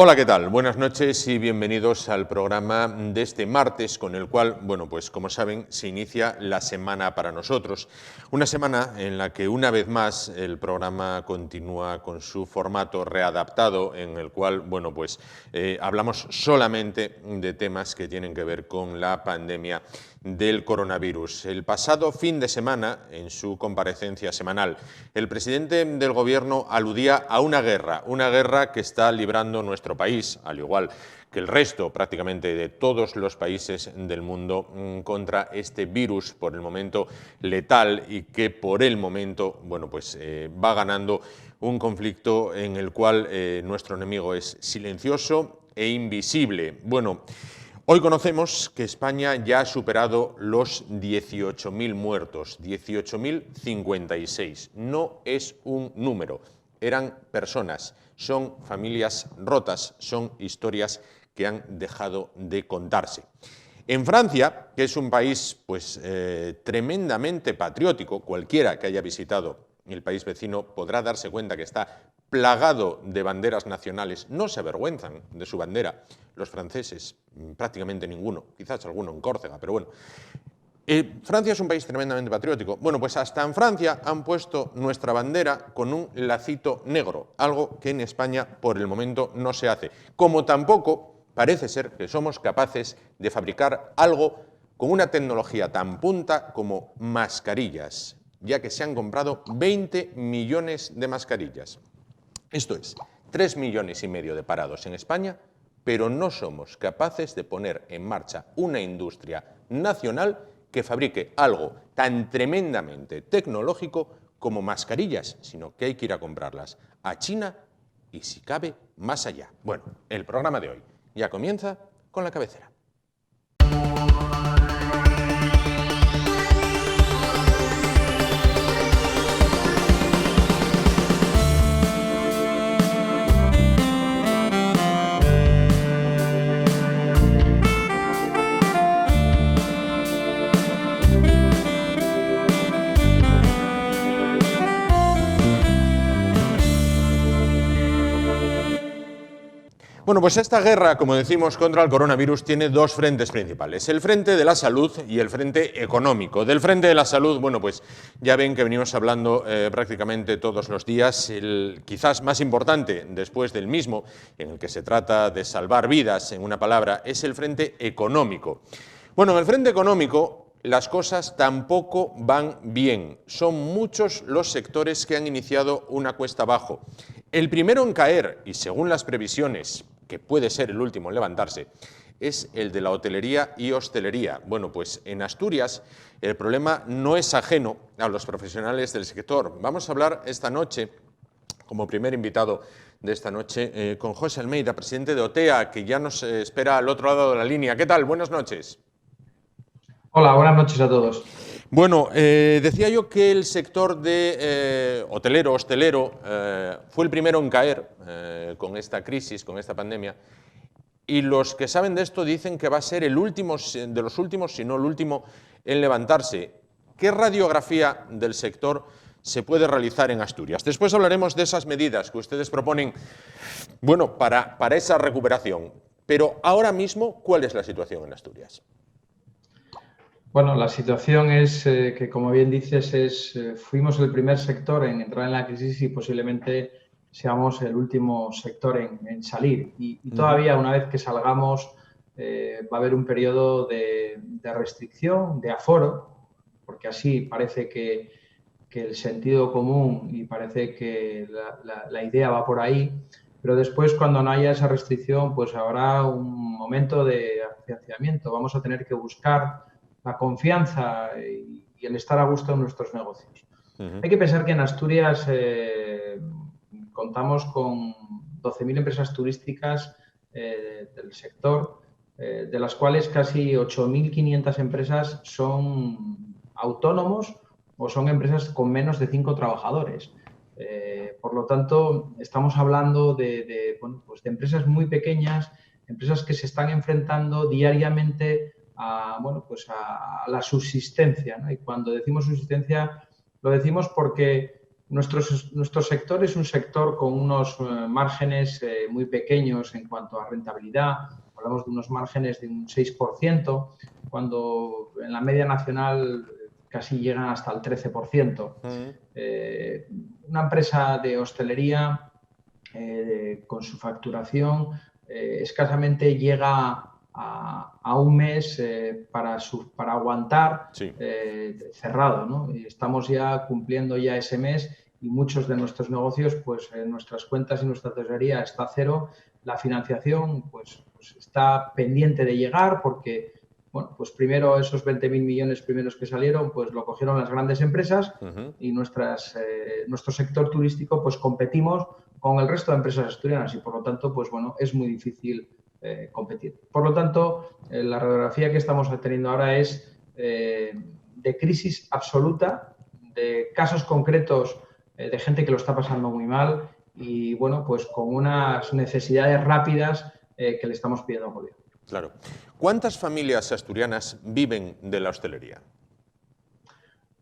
Hola, ¿qué tal? Buenas noches y bienvenidos al programa de este martes con el cual, bueno, pues como saben, se inicia la semana para nosotros. Una semana en la que una vez más el programa continúa con su formato readaptado en el cual, bueno, pues hablamos solamente de temas que tienen que ver con la pandemia del coronavirus. El pasado fin de semana, en su comparecencia semanal, el presidente del Gobierno aludía a una guerra que está librando nuestro país, al igual que el resto prácticamente de todos los países del mundo, contra este virus por el momento letal y que por el momento, bueno, pues va ganando un conflicto en el cual nuestro enemigo es silencioso e invisible. Bueno, hoy conocemos que España ya ha superado los 18.000 muertos, 18.056. No es un número, eran personas, son familias rotas, son historias que han dejado de contarse. En Francia, que es un país pues, tremendamente patriótico, cualquiera que haya visitado el país vecino podrá darse cuenta que está plagado de banderas nacionales, no se avergüenzan de su bandera. Los franceses, prácticamente ninguno, quizás alguno en Córcega, pero bueno. Francia es un país tremendamente patriótico. Bueno, pues hasta en Francia han puesto nuestra bandera con un lacito negro, algo que en España por el momento no se hace. Como tampoco parece ser que somos capaces de fabricar algo con una tecnología tan punta como mascarillas, ya que se han comprado 20 millones de mascarillas. Esto es, 3,5 millones de parados en España, pero no somos capaces de poner en marcha una industria nacional que fabrique algo tan tremendamente tecnológico como mascarillas, sino que hay que ir a comprarlas a China y, si cabe, más allá. Bueno, el programa de hoy ya comienza con la cabecera. Bueno, pues esta guerra, como decimos, contra el coronavirus tiene dos frentes principales, el frente de la salud y el frente económico. Del frente de la salud, bueno, pues ya ven que venimos hablando prácticamente todos los días, el quizás más importante después del mismo, en el que se trata de salvar vidas, en una palabra, es el frente económico. Bueno, en el frente económico las cosas tampoco van bien. Son muchos los sectores que han iniciado una cuesta abajo. El primero en caer, y según las previsiones, que puede ser el último en levantarse, es el de la hotelería y hostelería. Bueno, pues en Asturias el problema no es ajeno a los profesionales del sector. Vamos a hablar esta noche, como primer invitado de esta noche, con José Almeida, presidente de OTEA, que ya nos espera al otro lado de la línea. ¿Qué tal? Buenas noches. Hola, buenas noches a todos. Bueno, decía yo que el sector de hostelero fue el primero en caer con esta crisis, con esta pandemia, y los que saben de esto dicen que va a ser el último de los últimos, si no el último, en levantarse. ¿Qué radiografía del sector se puede realizar en Asturias? Después hablaremos de esas medidas que ustedes proponen, bueno, para esa recuperación. Pero ahora mismo, ¿cuál es la situación en Asturias? Bueno, la situación es que, como bien dices, fuimos el primer sector en entrar en la crisis y posiblemente seamos el último sector en salir. Y todavía, una vez que salgamos, va a haber un periodo de restricción, de aforo, porque así parece que el sentido común y parece que la idea va por ahí. Pero después, cuando no haya esa restricción, pues habrá un momento de afianzamiento. Vamos a tener que buscar la confianza y el estar a gusto en nuestros negocios. Hay que pensar que en Asturias contamos con 12.000 empresas turísticas del sector, de las cuales casi 8.500 empresas son autónomos o son empresas con menos de 5 trabajadores. Por lo tanto, estamos hablando bueno, pues de empresas muy pequeñas, empresas que se están enfrentando diariamente bueno, pues a la subsistencia, ¿no? Y cuando decimos subsistencia, lo decimos porque Nuestro sector es un sector con unos márgenes muy pequeños en cuanto a rentabilidad. Hablamos de unos márgenes de un 6%, cuando en la media nacional casi llegan hasta el 13%. Una empresa de hostelería con su facturación escasamente llega a un mes para aguantar Sí. cerrado, ¿no? Y estamos ya cumpliendo ya ese mes y muchos de nuestros negocios, pues en nuestras cuentas y nuestra tesorería está cero. La financiación pues está pendiente de llegar porque, bueno, pues primero esos 20.000 millones primeros que salieron, pues lo cogieron las grandes empresas y nuestro sector turístico, pues competimos con el resto de empresas asturianas y por lo tanto, pues bueno, es muy difícil competir. Por lo tanto, la radiografía que estamos teniendo ahora es de crisis absoluta, de casos concretos de gente que lo está pasando muy mal y, bueno, pues con unas necesidades rápidas que le estamos pidiendo al gobierno. Claro. ¿Cuántas familias asturianas viven de la hostelería?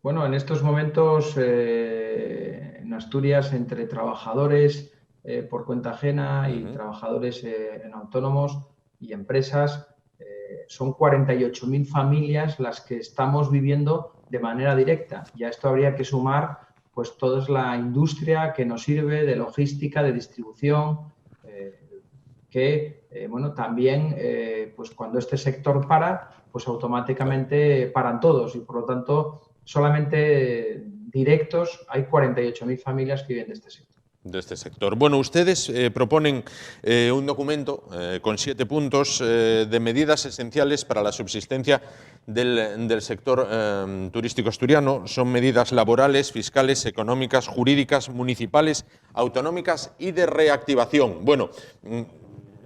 Bueno, en estos momentos en Asturias, entre trabajadores por cuenta ajena y trabajadores en autónomos y empresas, son 48.000 familias las que estamos viviendo de manera directa. Y a esto habría que sumar pues toda la industria que nos sirve de logística, de distribución, que bueno, también pues cuando este sector para, pues automáticamente paran todos y por lo tanto solamente directos hay 48.000 familias que viven de este sector. De este sector. Bueno, ustedes proponen un documento con 7 puntos de medidas esenciales para la subsistencia del sector turístico asturiano. Son medidas laborales, fiscales, económicas, jurídicas, municipales, autonómicas y de reactivación. Bueno,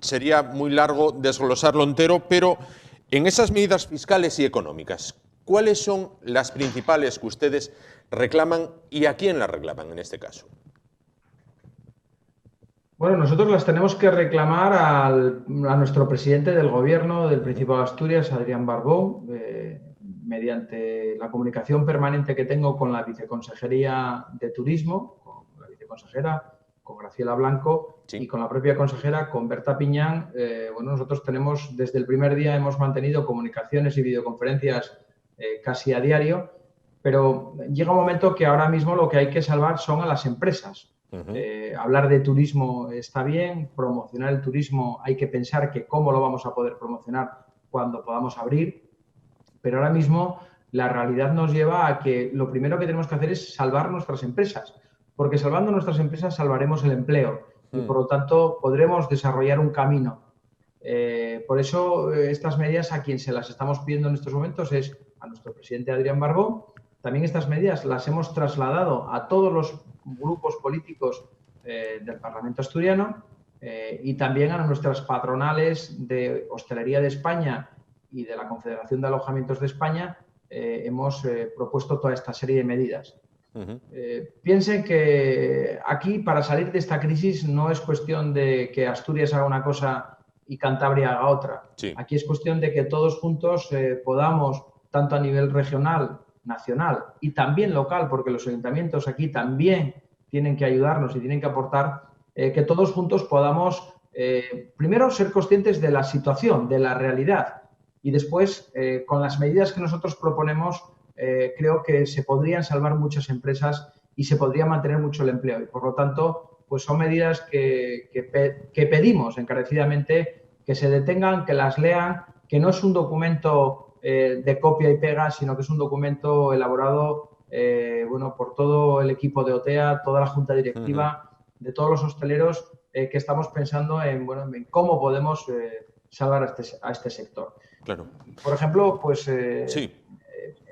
sería muy largo desglosarlo entero, pero en esas medidas fiscales y económicas, ¿cuáles son las principales que ustedes reclaman y a quién las reclaman en este caso? Bueno, nosotros las tenemos que reclamar a nuestro presidente del Gobierno del Principado de Asturias, Adrián Barbón, mediante la comunicación permanente que tengo con la Viceconsejería de Turismo, con la viceconsejera, con Graciela Blanco, sí, y con la propia consejera, con Berta Piñán. Bueno, nosotros tenemos, desde el primer día hemos mantenido comunicaciones y videoconferencias casi a diario, pero llega un momento que ahora mismo lo que hay que salvar son a las empresas. Hablar de turismo está bien, promocionar el turismo hay que pensar que cómo lo vamos a poder promocionar cuando podamos abrir, pero ahora mismo la realidad nos lleva a que lo primero que tenemos que hacer es salvar nuestras empresas, porque salvando nuestras empresas salvaremos el empleo y por lo tanto podremos desarrollar un camino. Por eso estas medidas a quien se las estamos pidiendo en estos momentos es a nuestro presidente Adrián Barbón. También estas medidas las hemos trasladado a todos los grupos políticos del Parlamento asturiano y también a nuestras patronales de Hostelería de España y de la Confederación de Alojamientos de España. Hemos propuesto toda esta serie de medidas. Piensen que aquí, para salir de esta crisis, no es cuestión de que Asturias haga una cosa y Cantabria haga otra. Sí. Aquí es cuestión de que todos juntos podamos, tanto a nivel regional, nacional y también local, porque los ayuntamientos aquí también tienen que ayudarnos y tienen que aportar, que todos juntos podamos primero ser conscientes de la situación, de la realidad y después con las medidas que nosotros proponemos creo que se podrían salvar muchas empresas y se podría mantener mucho el empleo y por lo tanto pues son medidas que pedimos encarecidamente que se detengan, que las lean, que no es un documento de copia y pega, sino que es un documento elaborado bueno, por todo el equipo de OTEA, toda la junta directiva, de todos los hosteleros que estamos pensando en, bueno, en cómo podemos salvar a este sector. Claro. Por ejemplo, pues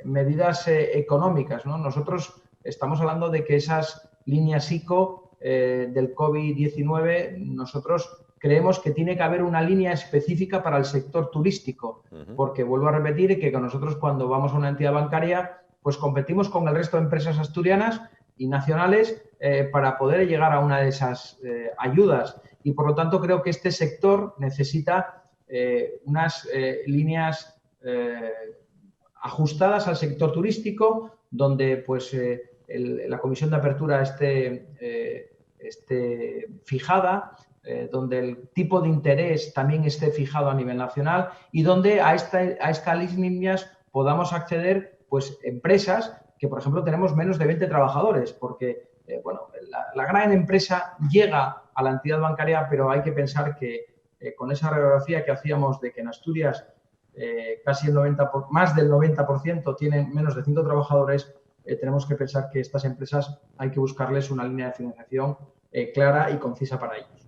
medidas económicas, ¿no? Nosotros estamos hablando de que esas líneas ICO del COVID-19, nosotros creemos que tiene que haber una línea específica para el sector turístico, porque vuelvo a repetir que con nosotros cuando vamos a una entidad bancaria, pues competimos con el resto de empresas asturianas y nacionales para poder llegar a una de esas ayudas. Y por lo tanto creo que este sector necesita unas líneas ajustadas al sector turístico, donde pues la comisión de apertura esté fijada, donde el tipo de interés también esté fijado a nivel nacional y donde a estas líneas podamos acceder pues empresas que, por ejemplo, tenemos menos de 20 trabajadores, porque bueno, la gran empresa llega a la entidad bancaria, pero hay que pensar que con esa radiografía que hacíamos de que en Asturias casi más del 90% tienen menos de 5 trabajadores, tenemos que pensar que estas empresas hay que buscarles una línea de financiación clara y concisa para ellos.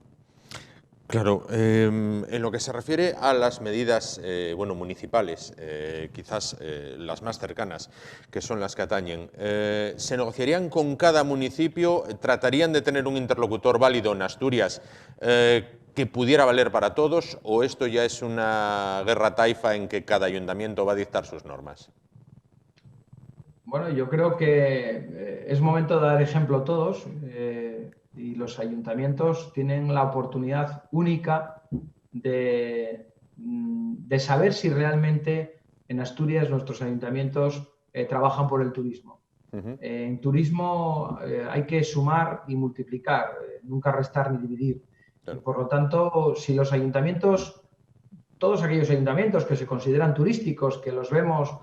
Claro, en lo que se refiere a las medidas bueno, municipales, quizás las más cercanas, que son las que atañen, ¿se negociarían con cada municipio? ¿Tratarían de tener un interlocutor válido en Asturias que pudiera valer para todos? ¿O esto ya es una guerra taifa en que cada ayuntamiento va a dictar sus normas? Bueno, yo creo que es momento de dar ejemplo todos. Y los ayuntamientos tienen la oportunidad única de saber si realmente en Asturias nuestros ayuntamientos trabajan por el turismo. En turismo hay que sumar y multiplicar, nunca restar ni dividir. Y por lo tanto, si los ayuntamientos, todos aquellos ayuntamientos que se consideran turísticos, que los vemos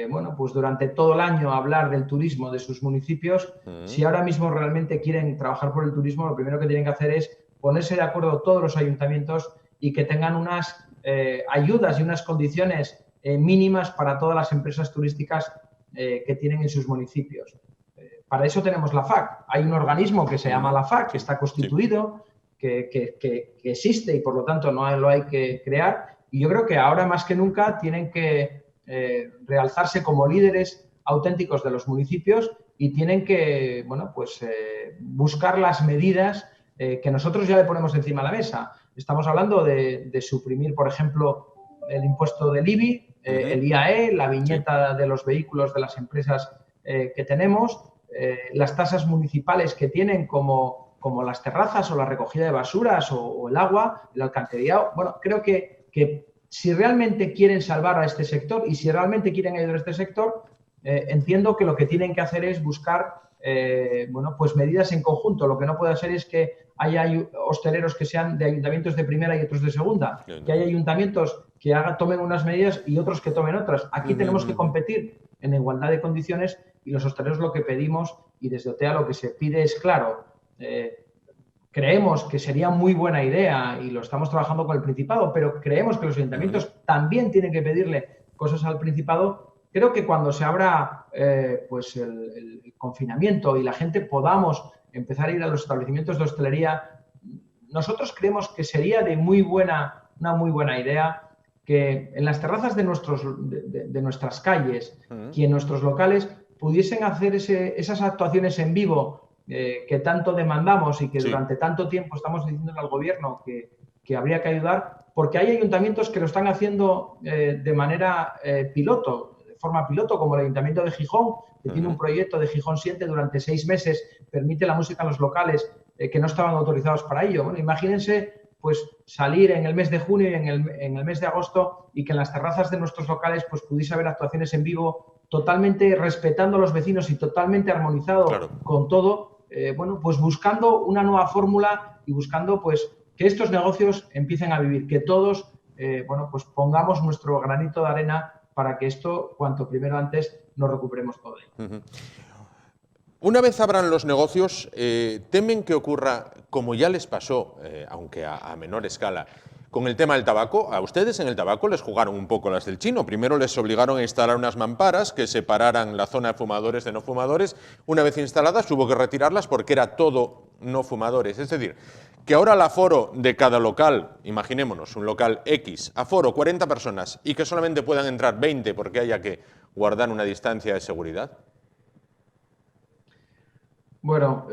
bueno, pues durante todo el año hablar del turismo de sus municipios, si ahora mismo realmente quieren trabajar por el turismo, lo primero que tienen que hacer es ponerse de acuerdo todos los ayuntamientos y que tengan unas ayudas y unas condiciones mínimas para todas las empresas turísticas que tienen en sus municipios. Para eso tenemos la FAC. Hay un organismo que se llama la FAC, que está constituido, que existe y por lo tanto no lo hay que crear. Y yo creo que ahora más que nunca tienen que realzarse como líderes auténticos de los municipios y tienen que, bueno, pues, buscar las medidas que nosotros ya le ponemos encima de la mesa. Estamos hablando de suprimir, por ejemplo, el impuesto del IBI, el IAE, la viñeta de los vehículos de las empresas que tenemos, las tasas municipales que tienen como las terrazas o la recogida de basuras o el agua, el alcantarillado. Bueno, creo que si realmente quieren salvar a este sector y si realmente quieren ayudar a este sector, entiendo que lo que tienen que hacer es buscar bueno, pues medidas en conjunto. Lo que no puede ser es que haya hosteleros que sean de ayuntamientos de primera y otros de segunda, que haya ayuntamientos que tomen unas medidas y otros que tomen otras. Aquí tenemos que competir en igualdad de condiciones y los hosteleros lo que pedimos y desde OTEA lo que se pide es claro. Creemos que sería muy buena idea y lo estamos trabajando con el Principado, pero creemos que los ayuntamientos también tienen que pedirle cosas al Principado. Creo que cuando se abra pues el confinamiento y la gente podamos empezar a ir a los establecimientos de hostelería, nosotros creemos que sería una muy buena idea que en las terrazas de nuestras calles y en nuestros locales pudiesen hacer esas actuaciones en vivo que tanto demandamos y que durante tanto tiempo estamos diciéndole al gobierno que habría que ayudar, porque hay ayuntamientos que lo están haciendo de manera piloto, de forma piloto, como el Ayuntamiento de Gijón, que tiene un proyecto de Gijón 7 durante 6 meses, permite la música en los locales que no estaban autorizados para ello. Bueno, imagínense pues salir en el mes de junio y en el mes de agosto y que en las terrazas de nuestros locales pues pudiese haber actuaciones en vivo totalmente respetando a los vecinos y totalmente armonizado con todo. Bueno, pues buscando una nueva fórmula y buscando pues que estos negocios empiecen a vivir, que todos bueno, pues pongamos nuestro granito de arena para que esto, cuanto primero antes, nos recuperemos todo ello. Una vez abran los negocios, ¿temen que ocurra, como ya les pasó, aunque a menor escala, con el tema del tabaco? A ustedes en el tabaco les jugaron un poco las del chino. Primero les obligaron a instalar unas mamparas que separaran la zona de fumadores de no fumadores. Una vez instaladas hubo que retirarlas porque era todo no fumadores. Es decir, que ahora el aforo de cada local, imaginémonos, un local X, aforo 40 personas y que solamente puedan entrar 20 porque haya que guardar una distancia de seguridad. Bueno,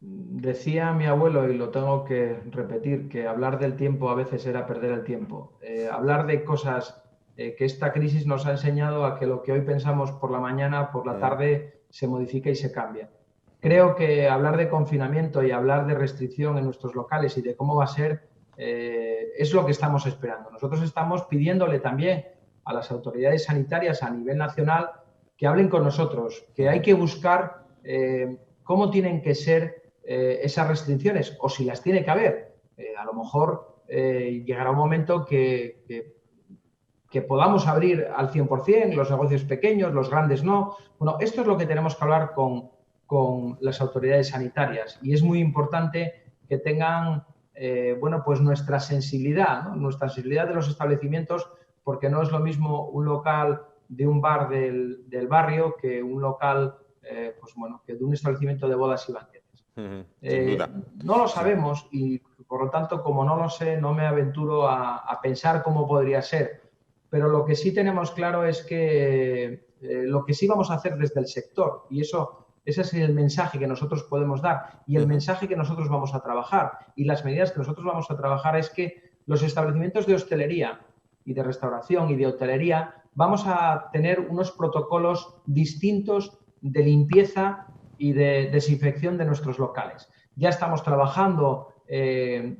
decía mi abuelo, y lo tengo que repetir, que hablar del tiempo a veces era perder el tiempo. Hablar de cosas que esta crisis nos ha enseñado a que lo que hoy pensamos por la mañana, por la tarde, se modifica y se cambia. Creo que hablar de confinamiento y hablar de restricción en nuestros locales y de cómo va a ser, es lo que estamos esperando. Nosotros estamos pidiéndole también a las autoridades sanitarias a nivel nacional que hablen con nosotros, que hay que buscar cómo tienen que ser esas restricciones o si las tiene que haber. A lo mejor llegará un momento que podamos abrir al 100%, los negocios pequeños, los grandes no. Bueno, esto es lo que tenemos que hablar con las autoridades sanitarias y es muy importante que tengan bueno, pues nuestra sensibilidad, ¿no? Nuestra sensibilidad de los establecimientos, porque no es lo mismo un local de un bar del barrio que un local pues bueno, que de un establecimiento de bodas y banquetes. Sin duda. No lo sabemos y por lo tanto, como no lo sé, no me aventuro a pensar cómo podría ser. Pero lo que sí tenemos claro es que lo que sí vamos a hacer desde el sector, y ese es el mensaje que nosotros podemos dar y el mensaje que nosotros vamos a trabajar y las medidas que nosotros vamos a trabajar es que los establecimientos de hostelería y de restauración y de hotelería vamos a tener unos protocolos distintos de limpieza y de desinfección de nuestros locales. Ya estamos trabajando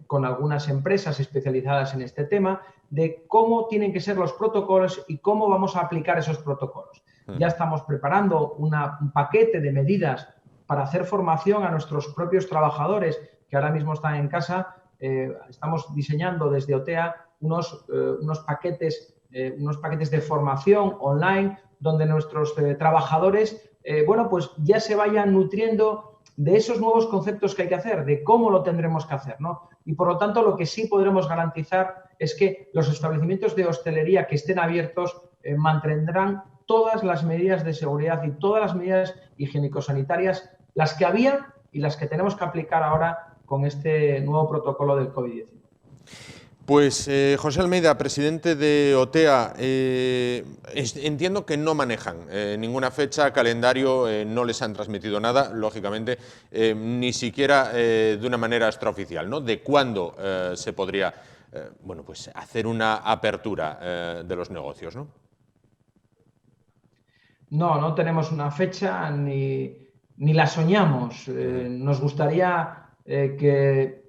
con algunas empresas especializadas en este tema de cómo tienen que ser los protocolos y cómo vamos a aplicar esos protocolos. Ya estamos preparando un paquete de medidas para hacer formación a nuestros propios trabajadores que ahora mismo están en casa. Estamos diseñando desde OTEA unos paquetes de formación online donde nuestros trabajadores bueno, pues ya se vayan nutriendo de esos nuevos conceptos que hay que hacer, de cómo lo tendremos que hacer, ¿no? Y por lo tanto, lo que sí podremos garantizar es que los establecimientos de hostelería que estén abiertos mantendrán todas las medidas de seguridad y todas las medidas higiénico-sanitarias, las que había y las que tenemos que aplicar ahora con este nuevo protocolo del COVID-19. Pues José Almeida, presidente de OTEA, entiendo que no manejan ninguna fecha, calendario, no les han transmitido nada, lógicamente, ni siquiera de una manera extraoficial, ¿no? De cuándo se podría bueno, pues hacer una apertura de los negocios, ¿no? No tenemos una fecha ni la soñamos. Nos gustaría que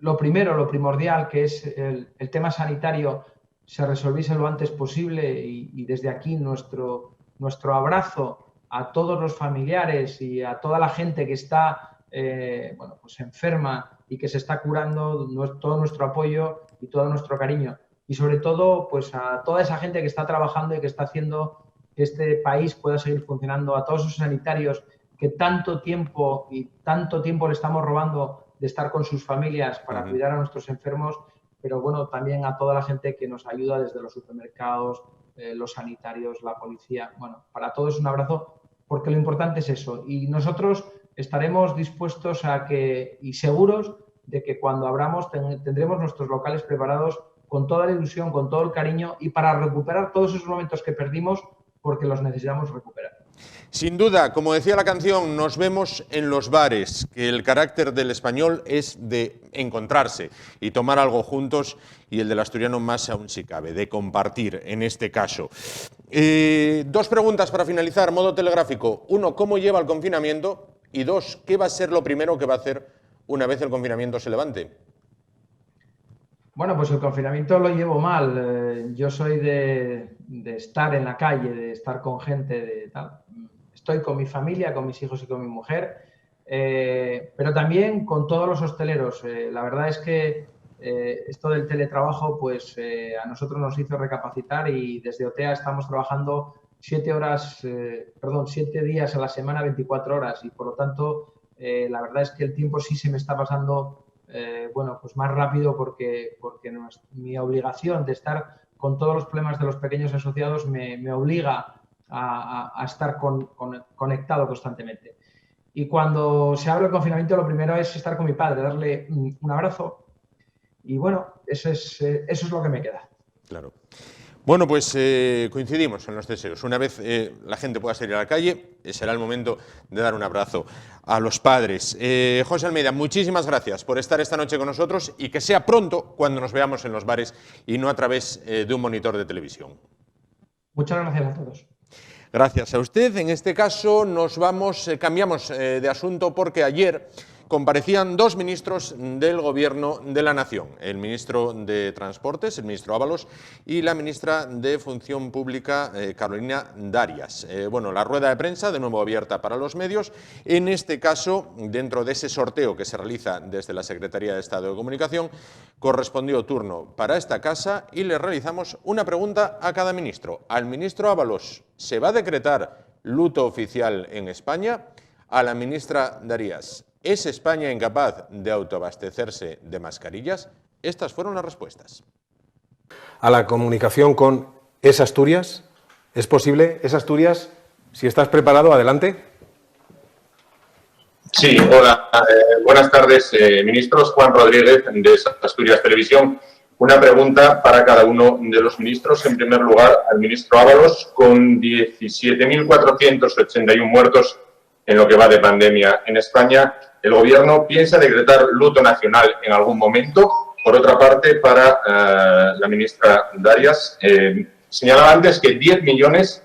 lo primordial, que es el tema sanitario, se resolviese lo antes posible y desde aquí nuestro abrazo a todos los familiares y a toda la gente que está bueno, pues enferma y que se está curando, todo nuestro apoyo y todo nuestro cariño. Y sobre todo, pues a toda esa gente que está trabajando y que está haciendo que este país pueda seguir funcionando, a todos esos sanitarios que tanto tiempo le estamos robando de estar con sus familias para cuidar a nuestros enfermos, pero bueno, también a toda la gente que nos ayuda desde los supermercados, los sanitarios, la policía. Bueno, para todos un abrazo, porque lo importante es eso. Y nosotros estaremos dispuestos y seguros de que cuando abramos tendremos nuestros locales preparados con toda la ilusión, con todo el cariño y para recuperar todos esos momentos que perdimos porque los necesitamos recuperar. Sin duda, como decía la canción, nos vemos en los bares, que el carácter del español es de encontrarse y tomar algo juntos, y el del asturiano más aún si cabe, de compartir en este caso. Dos preguntas para finalizar, modo telegráfico. Uno, ¿cómo lleva el confinamiento? Y dos, ¿qué va a ser lo primero que va a hacer una vez el confinamiento se levante? Bueno, pues el confinamiento lo llevo mal. Yo soy de estar en la calle, de estar con gente, de tal. Estoy con mi familia, con mis hijos y con mi mujer, pero también con todos los hosteleros. La verdad es que esto del teletrabajo pues a nosotros nos hizo recapacitar y desde OTEA estamos trabajando 7 días a la semana, 24 horas y por lo tanto la verdad es que el tiempo sí se me está pasando bueno, pues más rápido porque mi obligación de estar con todos los problemas de los pequeños asociados me obliga a estar conectado constantemente. Y cuando se abre el confinamiento, lo primero es estar con mi padre, darle un abrazo. Y bueno, eso es lo que me queda. Claro. Bueno, pues coincidimos en los deseos. Una vez la gente pueda salir a la calle, será el momento de dar un abrazo a los padres. José Almeida, muchísimas gracias por estar esta noche con nosotros y que sea pronto cuando nos veamos en los bares y no a través de un monitor de televisión. Muchas gracias a todos. Gracias a usted. En este caso cambiamos de asunto porque ayer comparecían dos ministros del Gobierno de la Nación, el ministro de Transportes, el ministro Ábalos, y la ministra de Función Pública, Carolina Darias. Bueno, la rueda de prensa, de nuevo abierta para los medios, en este caso, dentro de ese sorteo que se realiza desde la Secretaría de Estado de Comunicación, correspondió turno para esta casa y le realizamos una pregunta a cada ministro. Al ministro Ábalos, ¿se va a decretar luto oficial en España? A la ministra Darias, ¿es España incapaz de autoabastecerse de mascarillas? Estas fueron las respuestas. A la comunicación con Es Asturias, ¿es posible? Es Asturias, si estás preparado, adelante. Sí, hola, buenas tardes, ministros. Juan Rodríguez, de Asturias Televisión. Una pregunta para cada uno de los ministros. En primer lugar, al ministro Ábalos, con 17.481 muertos en lo que va de pandemia en España, ¿el Gobierno piensa decretar luto nacional en algún momento? Por otra parte, para la ministra Darias, señalaba antes que 10 millones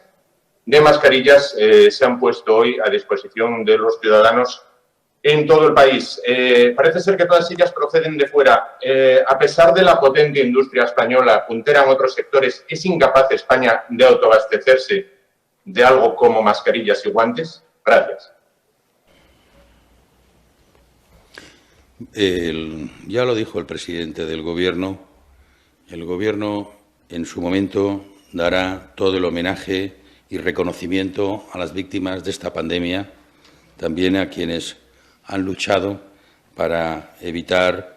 de mascarillas se han puesto hoy a disposición de los ciudadanos en todo el país. Parece ser que todas ellas proceden de fuera. A pesar de la potente industria española, puntera en otros sectores, ¿es incapaz España de autoabastecerse de algo como mascarillas y guantes? Gracias. Ya lo dijo el presidente del Gobierno. El Gobierno, en su momento, dará todo el homenaje y reconocimiento a las víctimas de esta pandemia, también a quienes han luchado para evitar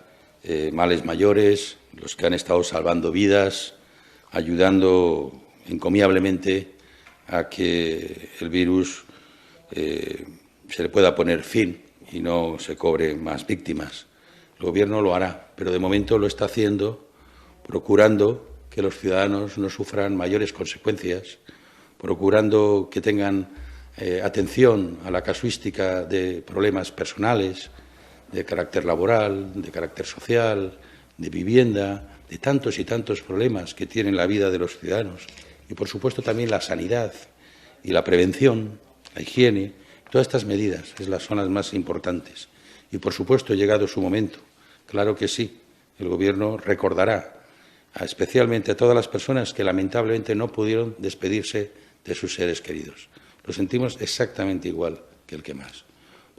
males mayores, los que han estado salvando vidas, ayudando encomiablemente a que el virus se le pueda poner fin y no se cobre más víctimas. El Gobierno lo hará, pero de momento lo está haciendo procurando que los ciudadanos no sufran mayores consecuencias, procurando que tengan atención a la casuística de problemas personales, de carácter laboral, de carácter social, de vivienda, de tantos y tantos problemas que tienen la vida de los ciudadanos. Y, por supuesto, también la sanidad y la prevención, la higiene. Todas estas medidas son las más importantes. Y, por supuesto, llegado su momento, claro que sí, el Gobierno recordará especialmente a todas las personas que lamentablemente no pudieron despedirse de sus seres queridos. Lo sentimos exactamente igual que el que más,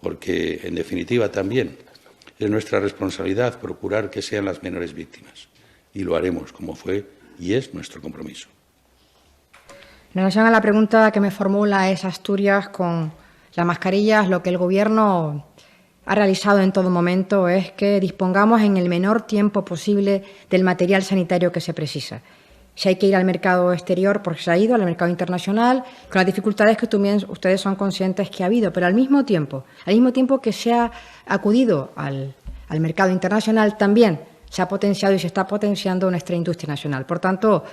porque, en definitiva, también es nuestra responsabilidad procurar que sean las menores víctimas. Y lo haremos, como fue y es nuestro compromiso. En relación a la pregunta que me formula Es Asturias con las mascarillas, lo que el Gobierno ha realizado en todo momento es que dispongamos en el menor tiempo posible del material sanitario que se precisa. Si hay que ir al mercado exterior, porque se ha ido al mercado internacional, con las dificultades que también ustedes son conscientes que ha habido, pero al mismo tiempo que se ha acudido al mercado internacional, también se ha potenciado y se está potenciando nuestra industria nacional. Por tanto,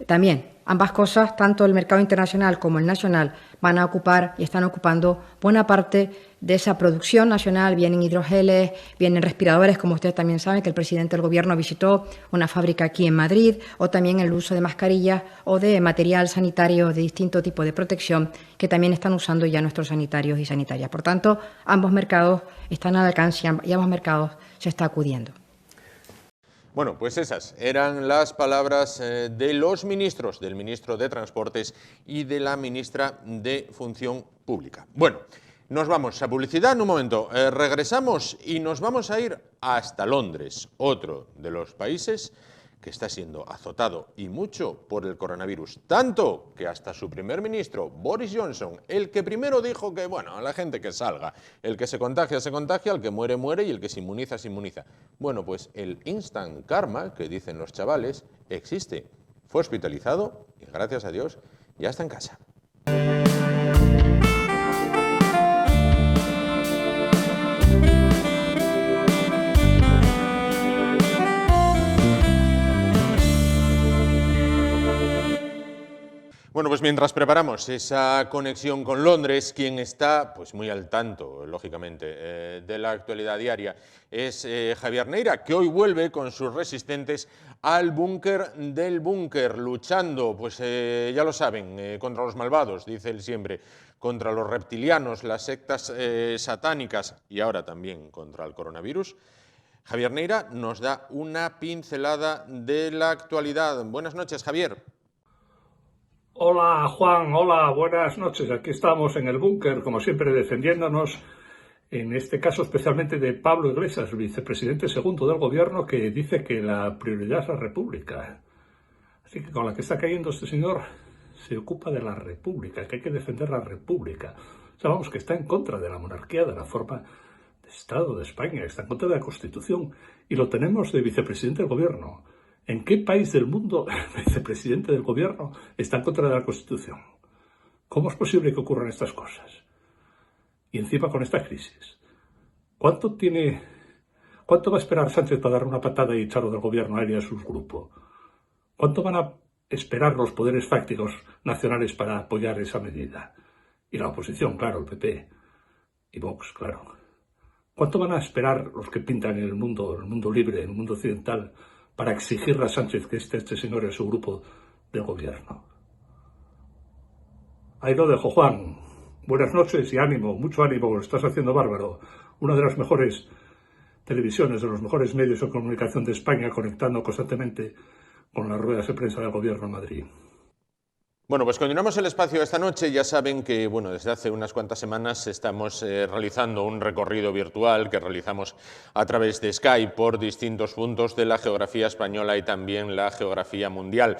también ambas cosas, tanto el mercado internacional como el nacional, van a ocupar y están ocupando buena parte de esa producción nacional. Vienen hidrogeles, vienen respiradores, como ustedes también saben, que el presidente del Gobierno visitó una fábrica aquí en Madrid, o también el uso de mascarillas o de material sanitario de distinto tipo de protección que también están usando ya nuestros sanitarios y sanitarias. Por tanto, ambos mercados están al alcance y ambos mercados se está acudiendo. Bueno, pues esas eran las palabras de los ministros, del ministro de Transportes y de la ministra de Función Pública. Bueno, nos vamos a publicidad en un momento. Regresamos y nos vamos a ir hasta Londres, otro de los países que está siendo azotado y mucho por el coronavirus. Tanto que hasta su primer ministro, Boris Johnson, el que primero dijo que, bueno, a la gente que salga, el que se contagia, el que muere, muere y el que se inmuniza, se inmuniza. Bueno, pues el instant karma, que dicen los chavales, existe. Fue hospitalizado y, gracias a Dios, ya está en casa. Bueno, Bueno, pues mientras preparamos esa conexión con Londres, quien está pues muy al tanto, lógicamente, de la actualidad diaria es Javier Neira, que hoy vuelve con sus resistentes al búnker del búnker, luchando, pues ya lo saben, contra los malvados, dice él siempre, contra los reptilianos, las sectas satánicas y ahora también contra el coronavirus. Javier Neira nos da una pincelada de la actualidad. Buenas noches, Javier. Hola Juan, hola, buenas noches. Aquí estamos en el búnker, como siempre, defendiéndonos, en este caso especialmente de Pablo Iglesias, vicepresidente segundo del gobierno, que dice que la prioridad es la República. Así que con la que está cayendo este señor se ocupa de la República, que hay que defender la República. Sabemos que está en contra de la monarquía, de la forma de Estado de España, está en contra de la Constitución, y lo tenemos de vicepresidente del gobierno. ¿En qué país del mundo el vicepresidente del gobierno está en contra de la Constitución? ¿Cómo es posible que ocurran estas cosas? Y encima con esta crisis. ¿Cuánto va a esperar Sánchez para dar una patada y echarlo del gobierno a él y a su grupo? ¿Cuánto van a esperar los poderes fácticos nacionales para apoyar esa medida? Y la oposición, claro, el PP. Y Vox, claro. ¿Cuánto van a esperar los que pintan el mundo libre, el mundo occidental, para exigirle a Sánchez que este señor es su grupo de gobierno? Ahí lo dejo, Juan. Buenas noches y ánimo, mucho ánimo, lo estás haciendo bárbaro. Una de las mejores televisiones, de los mejores medios de comunicación de España, conectando constantemente con las ruedas de prensa del gobierno en Madrid. Bueno, pues continuamos el espacio esta noche. Ya saben que desde hace unas cuantas semanas estamos realizando un recorrido virtual que realizamos a través de Skype por distintos puntos de la geografía española y también la geografía mundial.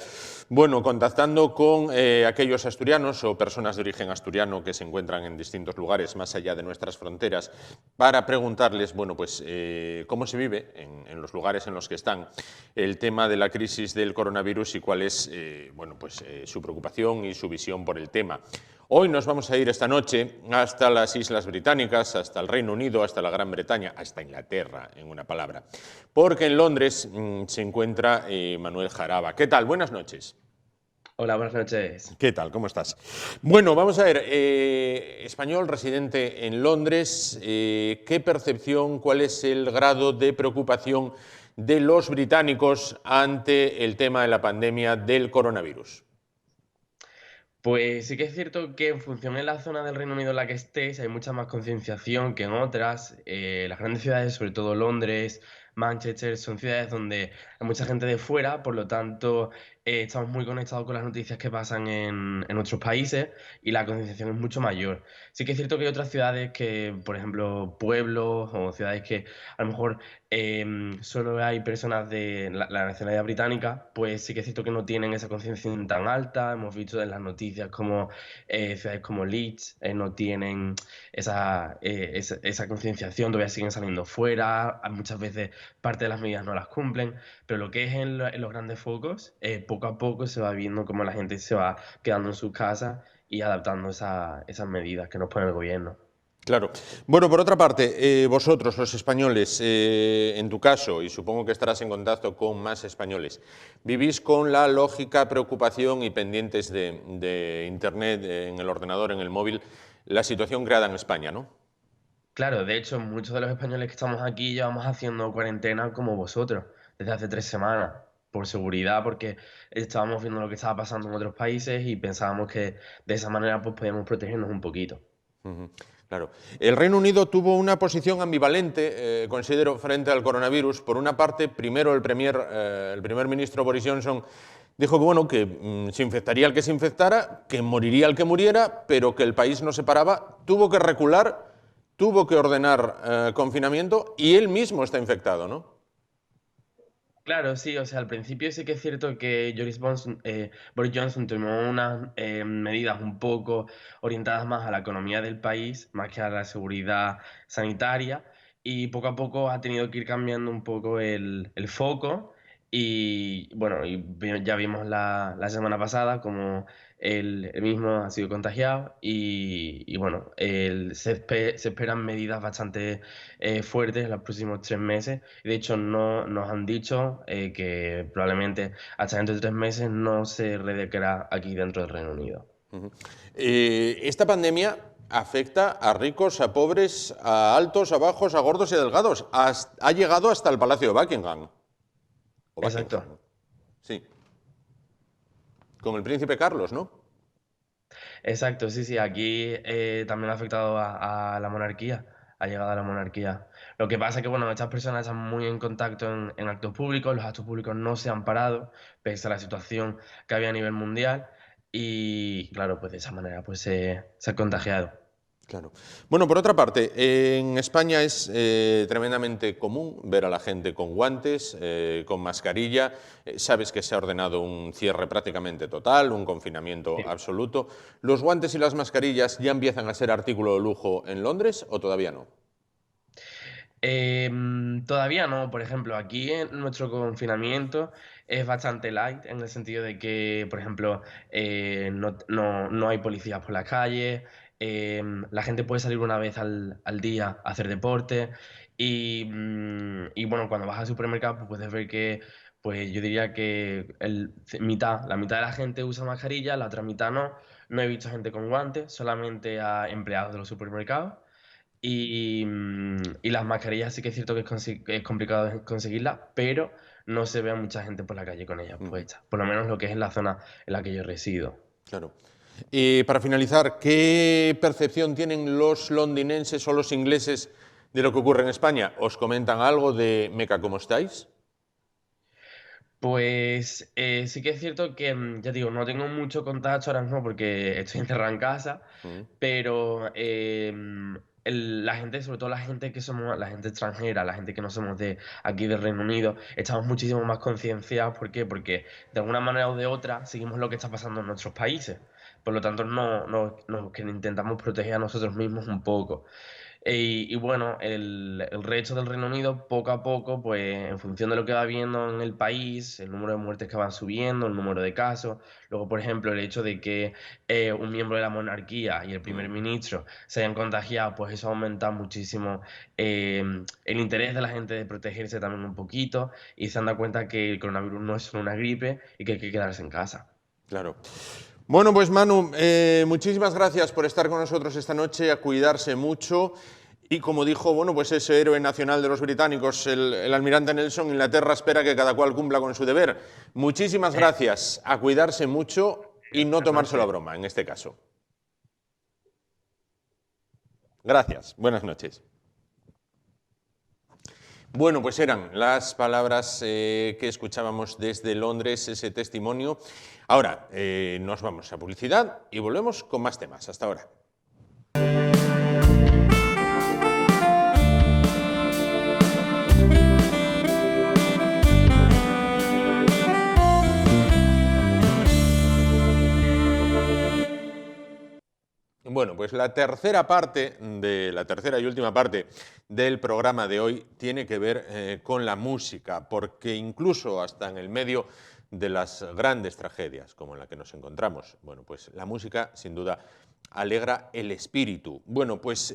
Bueno, contactando con aquellos asturianos o personas de origen asturiano que se encuentran en distintos lugares más allá de nuestras fronteras para preguntarles, cómo se vive en los lugares en los que están el tema de la crisis del coronavirus y cuál es, su preocupación y su visión por el tema. Hoy nos vamos a ir esta noche hasta las Islas Británicas, hasta el Reino Unido, hasta la Gran Bretaña, hasta Inglaterra, en una palabra, porque en Londres se encuentra Manuel Jaraba. ¿Qué tal? Buenas noches. Hola, buenas noches. ¿Qué tal? ¿Cómo estás? Bueno, vamos a ver, español residente en Londres, ¿qué percepción, cuál es el grado de preocupación de los británicos ante el tema de la pandemia del coronavirus? Pues sí que es cierto que en función de la zona del Reino Unido en la que estés hay mucha más concienciación que en otras. Las grandes ciudades, sobre todo Londres, Manchester, son ciudades donde hay mucha gente de fuera, por lo tanto estamos muy conectados con las noticias que pasan en nuestros países y la concienciación es mucho mayor. Sí que es cierto que hay otras ciudades que, por ejemplo, pueblos o ciudades que a lo mejor solo hay personas de la nacionalidad británica, pues sí que es cierto que no tienen esa concienciación tan alta. Hemos visto en las noticias como ciudades como Leeds no tienen esa concienciación, todavía siguen saliendo fuera, muchas veces parte de las medidas no las cumplen, pero lo que es en los grandes focos, poco a poco se va viendo cómo la gente se va quedando en sus casas y adaptando esas medidas que nos pone el gobierno. Claro. Bueno, por otra parte, vosotros, los españoles, en tu caso, y supongo que estarás en contacto con más españoles, vivís con la lógica preocupación y pendientes de Internet, en el ordenador, en el móvil, la situación creada en España, ¿no? Claro, de hecho, muchos de los españoles que estamos aquí llevamos haciendo cuarentena como vosotros, desde hace 3 semanas, por seguridad, porque estábamos viendo lo que estaba pasando en otros países y pensábamos que de esa manera pues podíamos protegernos un poquito. Claro. El Reino Unido tuvo una posición ambivalente, considero, frente al coronavirus. Por una parte, primero el primer ministro Boris Johnson dijo que se infectaría el que se infectara, que moriría el que muriera, pero que el país no se paraba, tuvo que recular, tuvo que ordenar confinamiento y él mismo está infectado, ¿no? Claro, sí, o sea, al principio sí que es cierto que Boris Johnson tomó unas medidas un poco orientadas más a la economía del país, más que a la seguridad sanitaria, y poco a poco ha tenido que ir cambiando un poco el foco Y bueno, ya vimos la semana pasada como él mismo ha sido contagiado y bueno, se esperan medidas bastante fuertes en los próximos 3 meses. De hecho, nos han dicho que probablemente hasta dentro de 3 meses no se redeclarará aquí dentro del Reino Unido. Esta pandemia afecta a ricos, a pobres, a altos, a bajos, a gordos y a delgados. Ha llegado hasta el Palacio de Buckingham. Exacto. Sí. Con el príncipe Carlos, ¿no? Exacto, sí, aquí también ha afectado a la monarquía, ha llegado a la monarquía. Lo que pasa es que, bueno, estas personas están muy en contacto en actos públicos, los actos públicos no se han parado, pese a la situación que había a nivel mundial, y claro, pues de esa manera pues se ha contagiado. Claro. Bueno, por otra parte, en España es tremendamente común ver a la gente con guantes, con mascarilla. Sabes que se ha ordenado un cierre prácticamente total, un confinamiento absoluto. ¿Los guantes y las mascarillas ya empiezan a ser artículo de lujo en Londres o todavía no? Todavía no, por ejemplo, aquí en nuestro confinamiento es bastante light en el sentido de que, por ejemplo, no hay policías por las calles, la gente puede salir una vez al día a hacer deporte y bueno, cuando vas al supermercado pues puedes ver que, pues yo diría que la mitad de la gente usa mascarilla, la otra mitad no. No he visto gente con guantes, solamente a empleados de los supermercados. Y las mascarillas sí que es cierto que es complicado conseguirlas, pero no se ve a mucha gente por la calle con ellas puestas, por lo menos lo que es en la zona en la que yo resido. Claro. Y para finalizar, ¿qué percepción tienen los londinenses o los ingleses de lo que ocurre en España? ¿Os comentan algo de Meca, cómo estáis? Pues sí que es cierto que, ya digo, no tengo mucho contacto ahora mismo porque estoy encerrado en casa, pero la gente, sobre todo la gente que somos, la gente extranjera, la gente que no somos de aquí del Reino Unido, estamos muchísimo más concienciados. ¿Por qué? Porque de alguna manera o de otra seguimos lo que está pasando en nuestros países. Por lo tanto, que intentamos proteger a nosotros mismos un poco. Y bueno, el resto del Reino Unido, poco a poco, pues en función de lo que va viendo en el país, el número de muertes que van subiendo, el número de casos, luego, por ejemplo, el hecho de que un miembro de la monarquía y el primer ministro se hayan contagiado, pues eso aumenta muchísimo el interés de la gente de protegerse también un poquito y se han dado cuenta que el coronavirus no es solo una gripe y que hay que quedarse en casa. Claro. Bueno, pues Manu, muchísimas gracias por estar con nosotros esta noche, a cuidarse mucho. Y como dijo, bueno, pues ese héroe nacional de los británicos, el almirante Nelson, Inglaterra espera que cada cual cumpla con su deber. Muchísimas gracias, a cuidarse mucho y no tomárselo a broma, en este caso. Gracias, buenas noches. Bueno, pues eran las palabras que escuchábamos desde Londres, ese testimonio. Ahora nos vamos a publicidad y volvemos con más temas. Hasta ahora. Bueno, pues la tercera y última parte del programa de hoy tiene que ver con la música, porque incluso hasta en el medio de las grandes tragedias como en la que nos encontramos, bueno, pues la música sin duda alegra el espíritu. Bueno, pues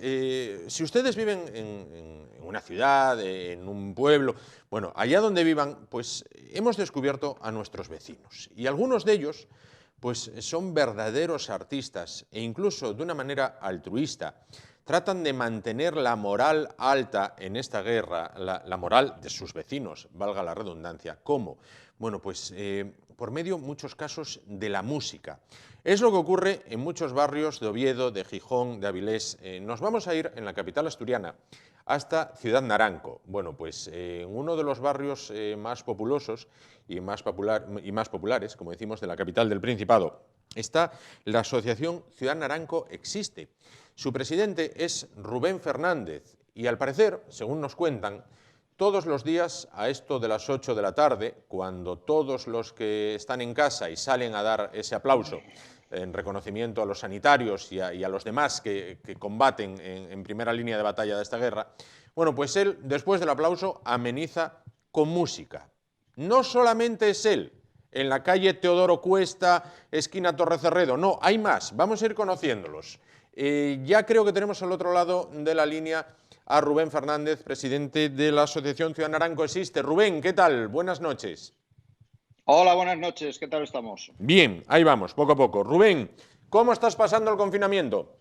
si ustedes viven en una ciudad, en un pueblo, bueno, allá donde vivan, pues hemos descubierto a nuestros vecinos y algunos de ellos pues son verdaderos artistas e incluso de una manera altruista tratan de mantener la moral alta en esta guerra, la moral de sus vecinos, valga la redundancia. ¿Cómo? Bueno, pues por medio, en muchos casos, de la música. Es lo que ocurre en muchos barrios de Oviedo, de Gijón, de Avilés. Nos vamos a ir en la capital asturiana hasta Ciudad Naranco. Bueno, pues en uno de los barrios más populosos y más populares, como decimos, de la capital del Principado, está la asociación Ciudad Naranco Existe. Su presidente es Rubén Fernández y, al parecer, según nos cuentan, todos los días a esto de las 8 de la tarde, cuando todos los que están en casa y salen a dar ese aplauso en reconocimiento a los sanitarios y a los demás que combaten en primera línea de batalla de esta guerra, bueno, pues él, después del aplauso, ameniza con música. no solamente es él, en la calle Teodoro Cuesta, esquina Torre Cerredo, no, hay más, vamos a ir conociéndolos. Ya creo que tenemos al otro lado de la línea a Rubén Fernández, presidente de la Asociación Ciudadana Aranco Existe. Rubén, ¿qué tal? Buenas noches. Hola, buenas noches, ¿qué tal estamos? Bien, ahí vamos, poco a poco. Rubén, ¿cómo estás pasando el confinamiento?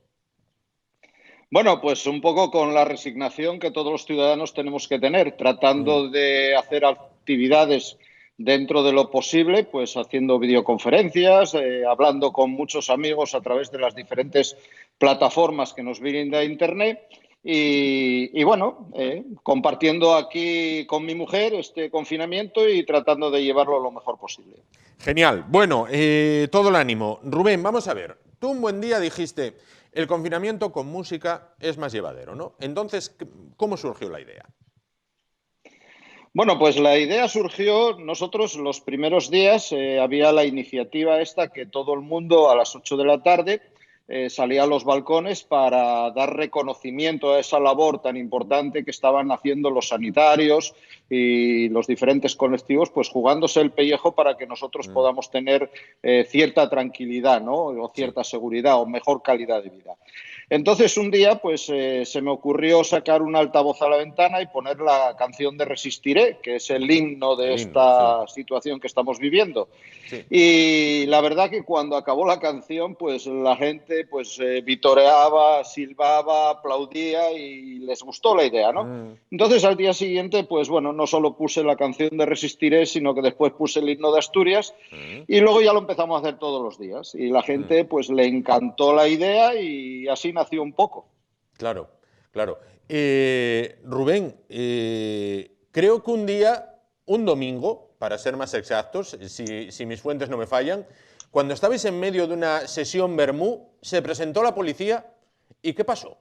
Bueno, pues un poco con la resignación que todos los ciudadanos tenemos que tener, tratando de hacer actividades dentro de lo posible, pues haciendo videoconferencias, hablando con muchos amigos a través de las diferentes plataformas que nos brinda Internet y bueno, compartiendo aquí con mi mujer este confinamiento y tratando de llevarlo lo mejor posible. Genial. Bueno, todo el ánimo. Rubén, vamos a ver. Tú un buen día dijiste, el confinamiento con música es más llevadero, ¿no? Entonces, ¿cómo surgió la idea? Bueno, pues la idea surgió, nosotros los primeros días había la iniciativa esta que todo el mundo a las 8 de la tarde salía a los balcones para dar reconocimiento a esa labor tan importante que estaban haciendo los sanitarios y los diferentes colectivos, pues jugándose el pellejo para que nosotros podamos tener cierta tranquilidad, ¿no? O cierta seguridad o mejor calidad de vida. Entonces un día pues se me ocurrió sacar un altavoz a la ventana y poner la canción de Resistiré, que es el himno de esta situación que estamos viviendo. Sí. Y la verdad que cuando acabó la canción pues la gente pues vitoreaba, silbaba, aplaudía y les gustó la idea, ¿no? Entonces al día siguiente pues bueno, no solo puse la canción de Resistiré, sino que después puse el himno de Asturias y luego ya lo empezamos a hacer todos los días y la gente pues le encantó la idea y así nació un poco. Claro, claro. Rubén, creo que un domingo, para ser más exactos, si mis fuentes no me fallan, cuando estabais en medio de una sesión vermú, se presentó la policía y ¿qué pasó?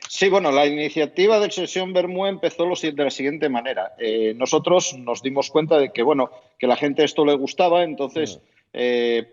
Sí, bueno, la iniciativa de Sesión Vermú empezó de la siguiente manera. Nosotros nos dimos cuenta de que, bueno, que a la gente esto le gustaba, entonces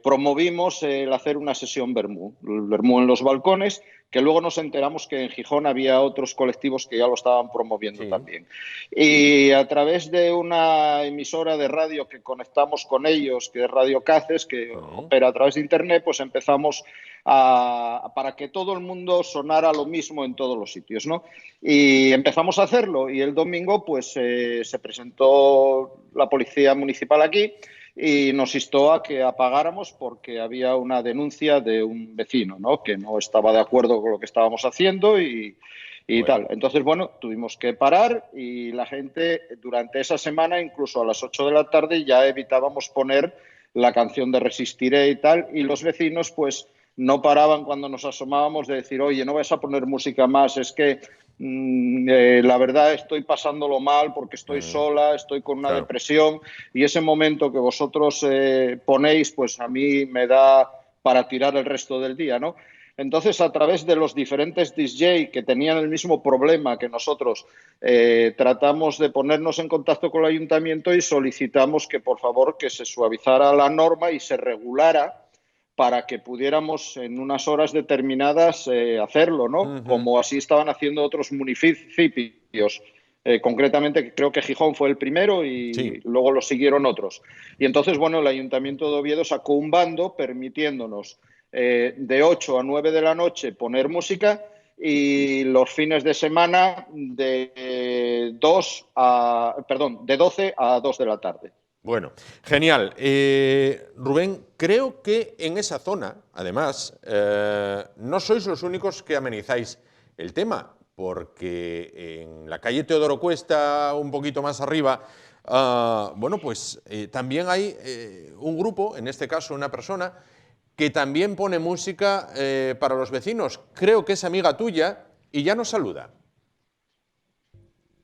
promovimos el hacer una sesión Vermú, el Vermú en los balcones, que luego nos enteramos que en Gijón había otros colectivos que ya lo estaban promoviendo también. Y a través de una emisora de radio que conectamos con ellos, que es Radio Cáceres, que opera a través de Internet, pues empezamos para que todo el mundo sonara lo mismo en todos los sitios, ¿no? Y empezamos a hacerlo y el domingo pues se presentó la policía municipal aquí y nos instó a que apagáramos porque había una denuncia de un vecino, ¿no? Que no estaba de acuerdo con lo que estábamos haciendo y tal. Entonces, bueno, tuvimos que parar y la gente durante esa semana, incluso a las 8 de la tarde, ya evitábamos poner la canción de Resistiré y tal, y los vecinos pues no paraban cuando nos asomábamos de decir, oye, no vas a poner música más, es que la verdad estoy pasándolo mal porque estoy sola, estoy con una depresión y ese momento que vosotros ponéis, pues a mí me da para tirar el resto del día, ¿no? Entonces, a través de los diferentes DJ que tenían el mismo problema que nosotros, tratamos de ponernos en contacto con el ayuntamiento y solicitamos que, por favor, que se suavizara la norma y se regulara para que pudiéramos en unas horas determinadas hacerlo, ¿no? Como así estaban haciendo otros municipios. Concretamente, creo que Gijón fue el primero y luego lo siguieron otros. Y entonces, bueno, el Ayuntamiento de Oviedo sacó un bando permitiéndonos de 8 a 9 de la noche poner música y los fines de semana de 12 a 2 de la tarde. Bueno, genial. Rubén, creo que en esa zona, además, no sois los únicos que amenizáis el tema, porque en la calle Teodoro Cuesta, un poquito más arriba, bueno, pues también hay un grupo, en este caso una persona, que también pone música para los vecinos. Creo que es amiga tuya y ya nos saluda.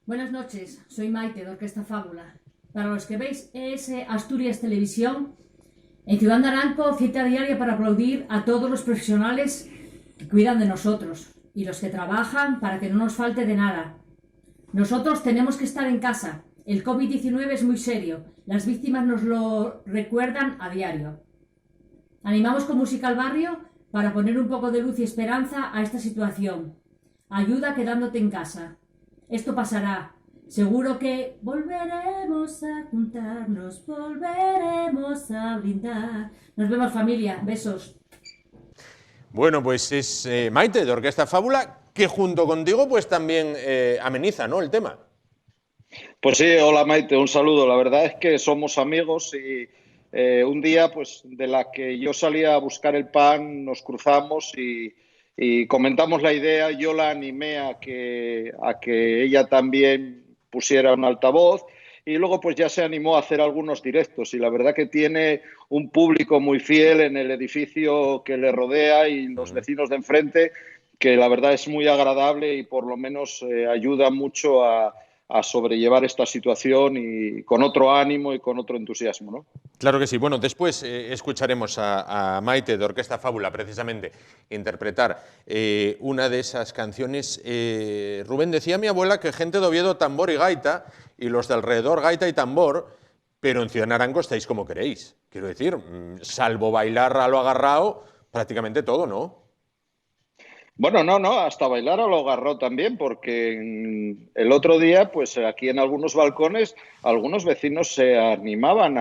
Buenas noches, soy Maite de Orquesta Fábula. Para los que veis es Asturias Televisión, en Ciudad de Aranco, cita diaria para aplaudir a todos los profesionales que cuidan de nosotros y los que trabajan para que no nos falte de nada. Nosotros tenemos que estar en casa. El COVID-19 es muy serio. Las víctimas nos lo recuerdan a diario. Animamos con Música al Barrio para poner un poco de luz y esperanza a esta situación. Ayuda quedándote en casa. Esto pasará. Seguro que volveremos a juntarnos, volveremos a brindar. Nos vemos, familia. Besos. Bueno, pues es Maite de Orquesta Fábula, que junto contigo pues también ameniza, ¿no?, el tema. Pues sí, hola Maite, un saludo. La verdad es que somos amigos y un día pues de la que yo salía a buscar el pan nos cruzamos y comentamos la idea. Yo la animé a que ella también pusiera un altavoz y luego pues ya se animó a hacer algunos directos y la verdad que tiene un público muy fiel en el edificio que le rodea y los vecinos de enfrente, que la verdad es muy agradable y por lo menos ayuda mucho a sobrellevar esta situación y con otro ánimo y con otro entusiasmo, ¿no? Claro que sí. Bueno, después escucharemos a Maite de Orquesta Fábula precisamente interpretar una de esas canciones. Rubén, decía mi abuela que gente de Oviedo tambor y gaita y los de alrededor gaita y tambor, pero en Ciudad Naranco estáis como queréis. Quiero decir, salvo bailar a lo agarrado, prácticamente todo, ¿no? Bueno, no, hasta bailar a lo agarró también, porque el otro día, pues aquí en algunos balcones, algunos vecinos se animaban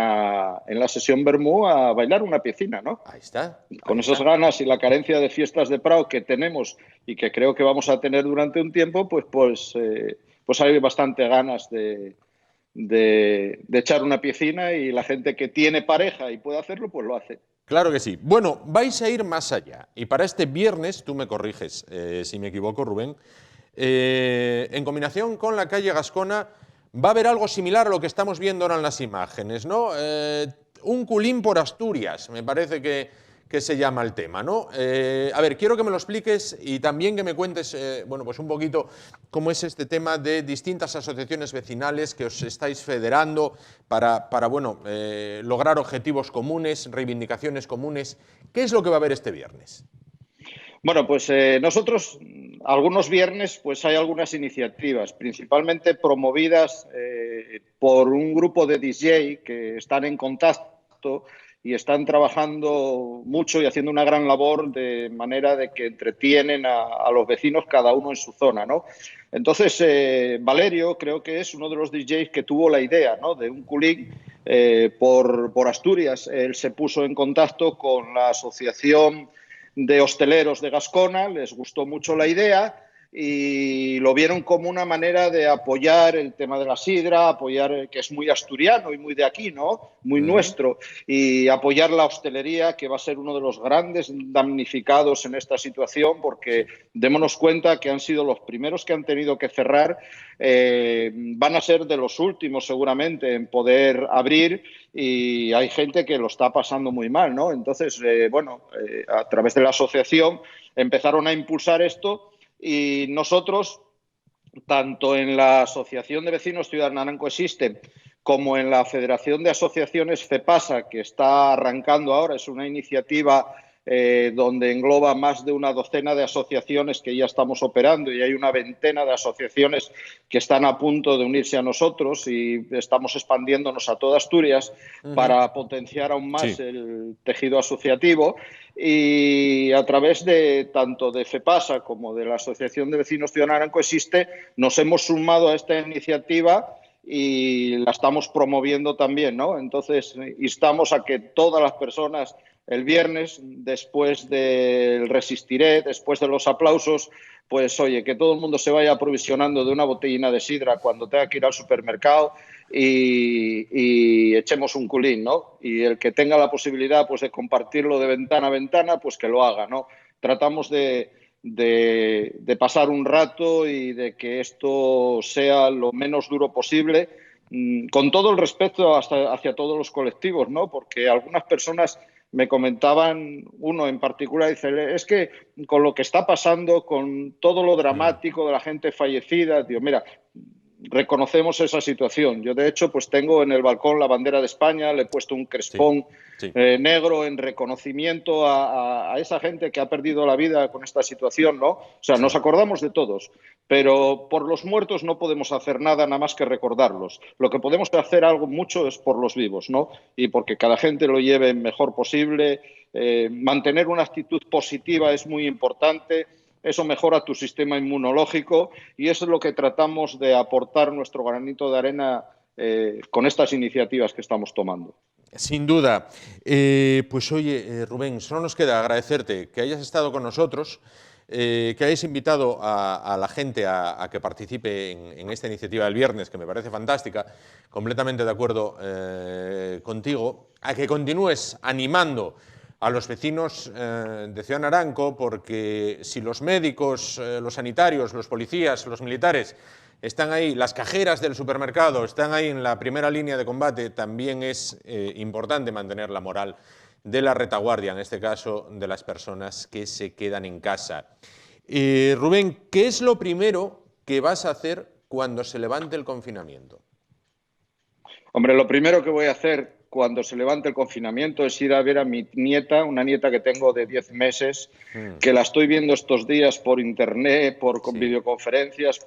en la sesión Bermú a bailar una piecina, ¿no? Ahí está. Con esas ganas y la carencia de fiestas de Prado que tenemos y que creo que vamos a tener durante un tiempo, pues hay bastante ganas de echar una piecina y la gente que tiene pareja y puede hacerlo, pues lo hace. Claro que sí. Bueno, vais a ir más allá. Y para este viernes, tú me corriges si me equivoco, Rubén, en combinación con la calle Gascona, va a haber algo similar a lo que estamos viendo ahora en las imágenes, ¿no? Un culín por Asturias, me parece que se llama el tema, ¿no? A ver, quiero que me lo expliques y también que me cuentes, bueno, pues un poquito cómo es este tema de distintas asociaciones vecinales que os estáis federando para bueno, lograr objetivos comunes, reivindicaciones comunes. ¿Qué es lo que va a haber este viernes? Bueno, pues nosotros algunos viernes pues hay algunas iniciativas, principalmente promovidas por un grupo de DJ que están en contacto y están trabajando mucho y haciendo una gran labor de manera de que entretienen a los vecinos cada uno en su zona, ¿no? Entonces, Valerio creo que es uno de los DJs que tuvo la idea, ¿no?, de un culín por Asturias. Él se puso en contacto con la Asociación de Hosteleros de Gascona, les gustó mucho la idea y lo vieron como una manera de apoyar el tema de la sidra, apoyar, que es muy asturiano y muy de aquí, ¿no?, muy nuestro, y apoyar la hostelería, que va a ser uno de los grandes damnificados en esta situación, porque démonos cuenta que han sido los primeros que han tenido que cerrar, van a ser de los últimos seguramente en poder abrir y hay gente que lo está pasando muy mal, ¿no? Entonces, a través de la asociación empezaron a impulsar esto. Y nosotros, tanto en la Asociación de Vecinos Ciudad Naranco Existe como en la Federación de Asociaciones FEPASA, que está arrancando ahora, es una iniciativa donde engloba más de una docena de asociaciones que ya estamos operando y hay una veintena de asociaciones que están a punto de unirse a nosotros y estamos expandiéndonos a toda Asturias para potenciar aún más el tejido asociativo. Y a través de tanto de FEPASA como de la Asociación de Vecinos Ciudad Naranco Existe, nos hemos sumado a esta iniciativa y la estamos promoviendo también, ¿no? Entonces, instamos a que todas las personas el viernes, después del Resistiré, después de los aplausos, pues oye, que todo el mundo se vaya aprovisionando de una botellina de sidra cuando tenga que ir al supermercado y echemos un culín, ¿no? Y el que tenga la posibilidad pues de compartirlo de ventana a ventana, pues que lo haga, ¿no? Tratamos de pasar un rato y de que esto sea lo menos duro posible, con todo el respeto hacia todos los colectivos, ¿no? Porque algunas personas me comentaban, uno en particular, dice, es que con lo que está pasando, con todo lo dramático de la gente fallecida, digo, mira, reconocemos esa situación. Yo, de hecho, pues tengo en el balcón la bandera de España, le he puesto un crespón negro en reconocimiento a esa gente que ha perdido la vida con esta situación, ¿no? O sea, nos acordamos de todos, pero por los muertos no podemos hacer nada más que recordarlos. Lo que podemos hacer algo mucho es por los vivos, ¿no? Y porque cada gente lo lleve mejor posible. Mantener una actitud positiva es muy importante. eso mejora tu sistema inmunológico y eso es lo que tratamos de aportar nuestro granito de arena con estas iniciativas que estamos tomando. Sin duda. Pues oye, Rubén, solo nos queda agradecerte que hayas estado con nosotros, que hayáis invitado a la gente a que participe en esta iniciativa del viernes, que me parece fantástica, completamente de acuerdo contigo, a que continúes animando a los vecinos de Ciudad Naranco, porque si los médicos, los sanitarios, los policías, los militares están ahí, las cajeras del supermercado están ahí en la primera línea de combate, también es importante mantener la moral de la retaguardia, en este caso de las personas que se quedan en casa. Rubén, ¿qué es lo primero que vas a hacer cuando se levante el confinamiento? Hombre, lo primero que voy a hacer cuando se levante el confinamiento es ir a ver a mi nieta, una nieta que tengo de 10 meses, que la estoy viendo estos días por internet, por videoconferencias,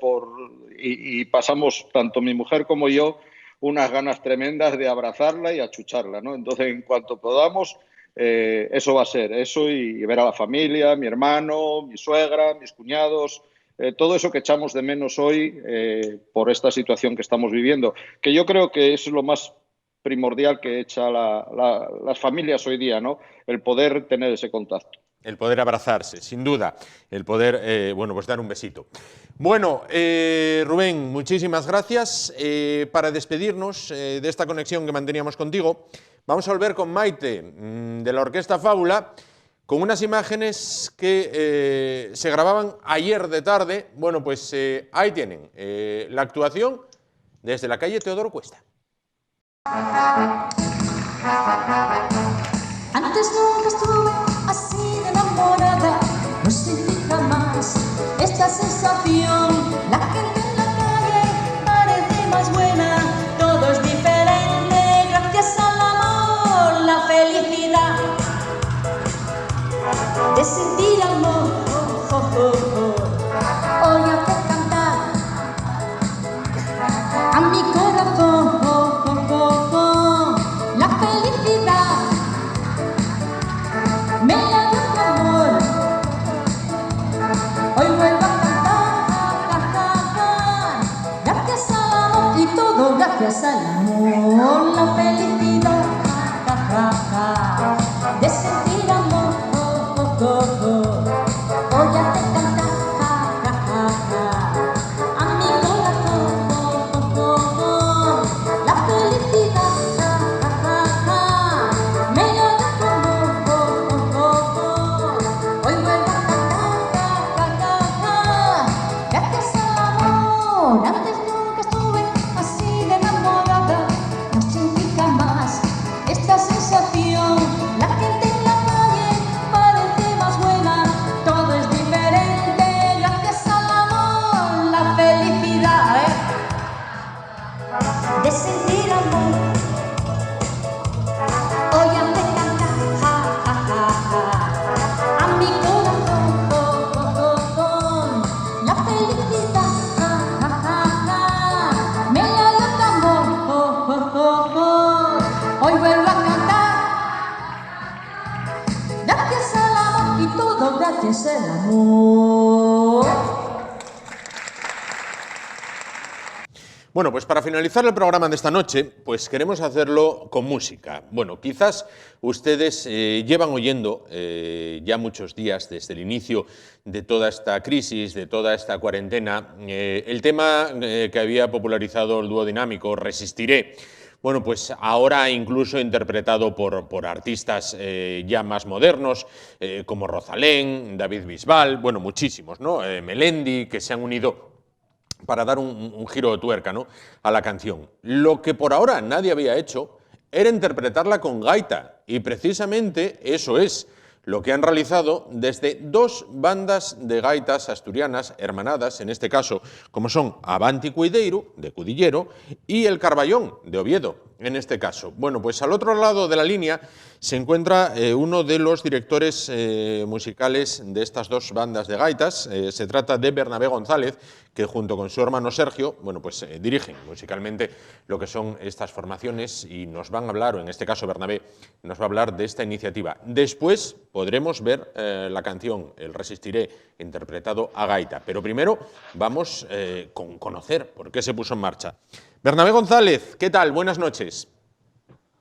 y pasamos, tanto mi mujer como yo, unas ganas tremendas de abrazarla y achucharla, ¿no? Entonces, en cuanto podamos, eso va a ser, eso y ver a la familia, mi hermano, mi suegra, mis cuñados, todo eso que echamos de menos hoy por esta situación que estamos viviendo, que yo creo que es lo más primordial que echa las familias hoy día, ¿no? El poder tener ese contacto. El poder abrazarse, sin duda, el poder, bueno, pues dar un besito. Bueno, Rubén, muchísimas gracias. Para despedirnos de esta conexión que manteníamos contigo, vamos a volver con Maite, de la Orquesta Fábula, con unas imágenes que se grababan ayer de tarde. Bueno, pues ahí tienen la actuación desde la calle Teodoro Cuesta. Antes nunca estuve así de enamorada, no sentí jamás esta sensación. La gente en la calle parece más buena, todo es diferente gracias al amor, la felicidad de sentir amor. Hoy hace cantar a mi corazón. La felicidad me la dio tu amor. Hoy vuelvo a cantar, gracias al amor y todo gracias al amor. La felicidad de sentir amor. Hoy hace cantar a mi corazón. La felicidad me la dio tu amor. Hoy vuelvo a cantar, gracias al amor. Antes nunca estuve así de enamorada, no sentí jamás esta sensación. La gente en la calle parece más buena, todo es diferente gracias al amor. La felicidad de sentir amor. Hoy hace cantar a mi corazón. La felicidad me la dio tu amor. Hoy vuelvo a cantar, gracias al amor y todo gracias al amor. Bueno, pues para finalizar el programa de esta noche, pues queremos hacerlo con música. Bueno, quizás ustedes llevan oyendo ya muchos días desde el inicio de toda esta crisis, de toda esta cuarentena, el tema que había popularizado el dúo dinámico Resistiré. Bueno, pues ahora incluso interpretado por artistas ya más modernos, como Rosalén, David Bisbal, bueno, muchísimos, ¿no? Melendi, que se han unido para dar un giro de tuerca, ¿no?, a la canción. Lo que por ahora nadie había hecho era interpretarla con gaita, y precisamente eso es lo que han realizado desde dos bandas de gaitas asturianas hermanadas, en este caso como son Avanti Cuideiru, de Cudillero, y El Carballón, de Oviedo, en este caso. Bueno, pues al otro lado de la línea se encuentra uno de los directores musicales de estas dos bandas de gaitas. Se trata de Bernabé González, que junto con su hermano Sergio, bueno, pues dirigen musicalmente lo que son estas formaciones y nos van a hablar, o en este caso Bernabé, nos va a hablar de esta iniciativa. Después podremos ver la canción El Resistiré, interpretado a gaita. Pero primero vamos con conocer por qué se puso en marcha. Bernabé González, ¿qué tal? Buenas noches.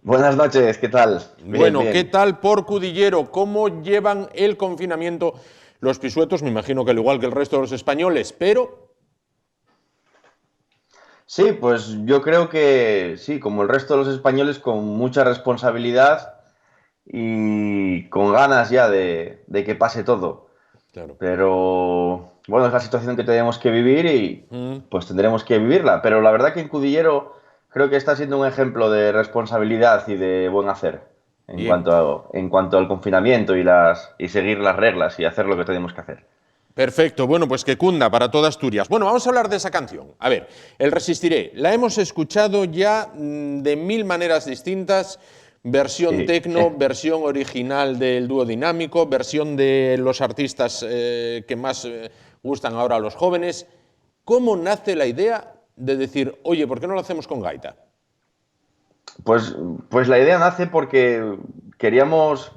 Buenas noches, ¿qué tal? Bueno, Bien. ¿qué tal por Cudillero? ¿Cómo llevan el confinamiento los pisuetos? Me imagino que al igual que el resto de los españoles, pero... Sí, pues yo creo que sí, como el resto de los españoles, con mucha responsabilidad y con ganas ya de que pase todo. Claro. Pero bueno, es la situación que tenemos que vivir y pues tendremos que vivirla. Pero la verdad que en Cudillero creo que está siendo un ejemplo de responsabilidad y de buen hacer en cuanto al confinamiento y seguir las reglas y hacer lo que tenemos que hacer. Perfecto, bueno, pues que cunda para toda Asturias. Bueno, vamos a hablar de esa canción. A ver, El Resistiré, la hemos escuchado ya de mil maneras distintas, versión tecno, versión original del dúo dinámico, versión de los artistas que más gustan ahora a los jóvenes. ¿Cómo nace la idea de decir, oye, ¿por qué no lo hacemos con gaita? Pues la idea nace porque queríamos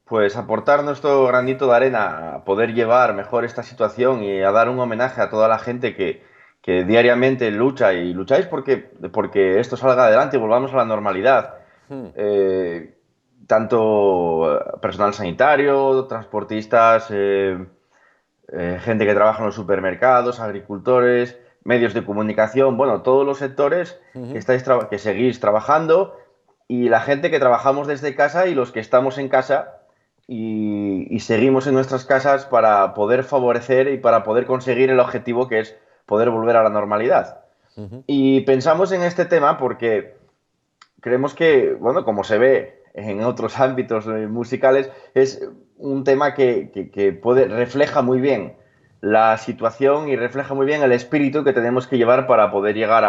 pues aportar nuestro granito de arena a poder llevar mejor esta situación y a dar un homenaje a toda la gente que diariamente lucha y lucháis porque esto salga adelante y volvamos a la normalidad. Tanto personal sanitario, transportistas, gente que trabaja en los supermercados, agricultores, medios de comunicación, bueno, todos los sectores que seguís trabajando y la gente que trabajamos desde casa y los que estamos en casa y seguimos en nuestras casas para poder favorecer y para poder conseguir el objetivo que es poder volver a la normalidad. Y pensamos en este tema porque creemos que, bueno, como se ve en otros ámbitos musicales, es un tema que refleja muy bien la situación y refleja muy bien el espíritu que tenemos que llevar para poder llegar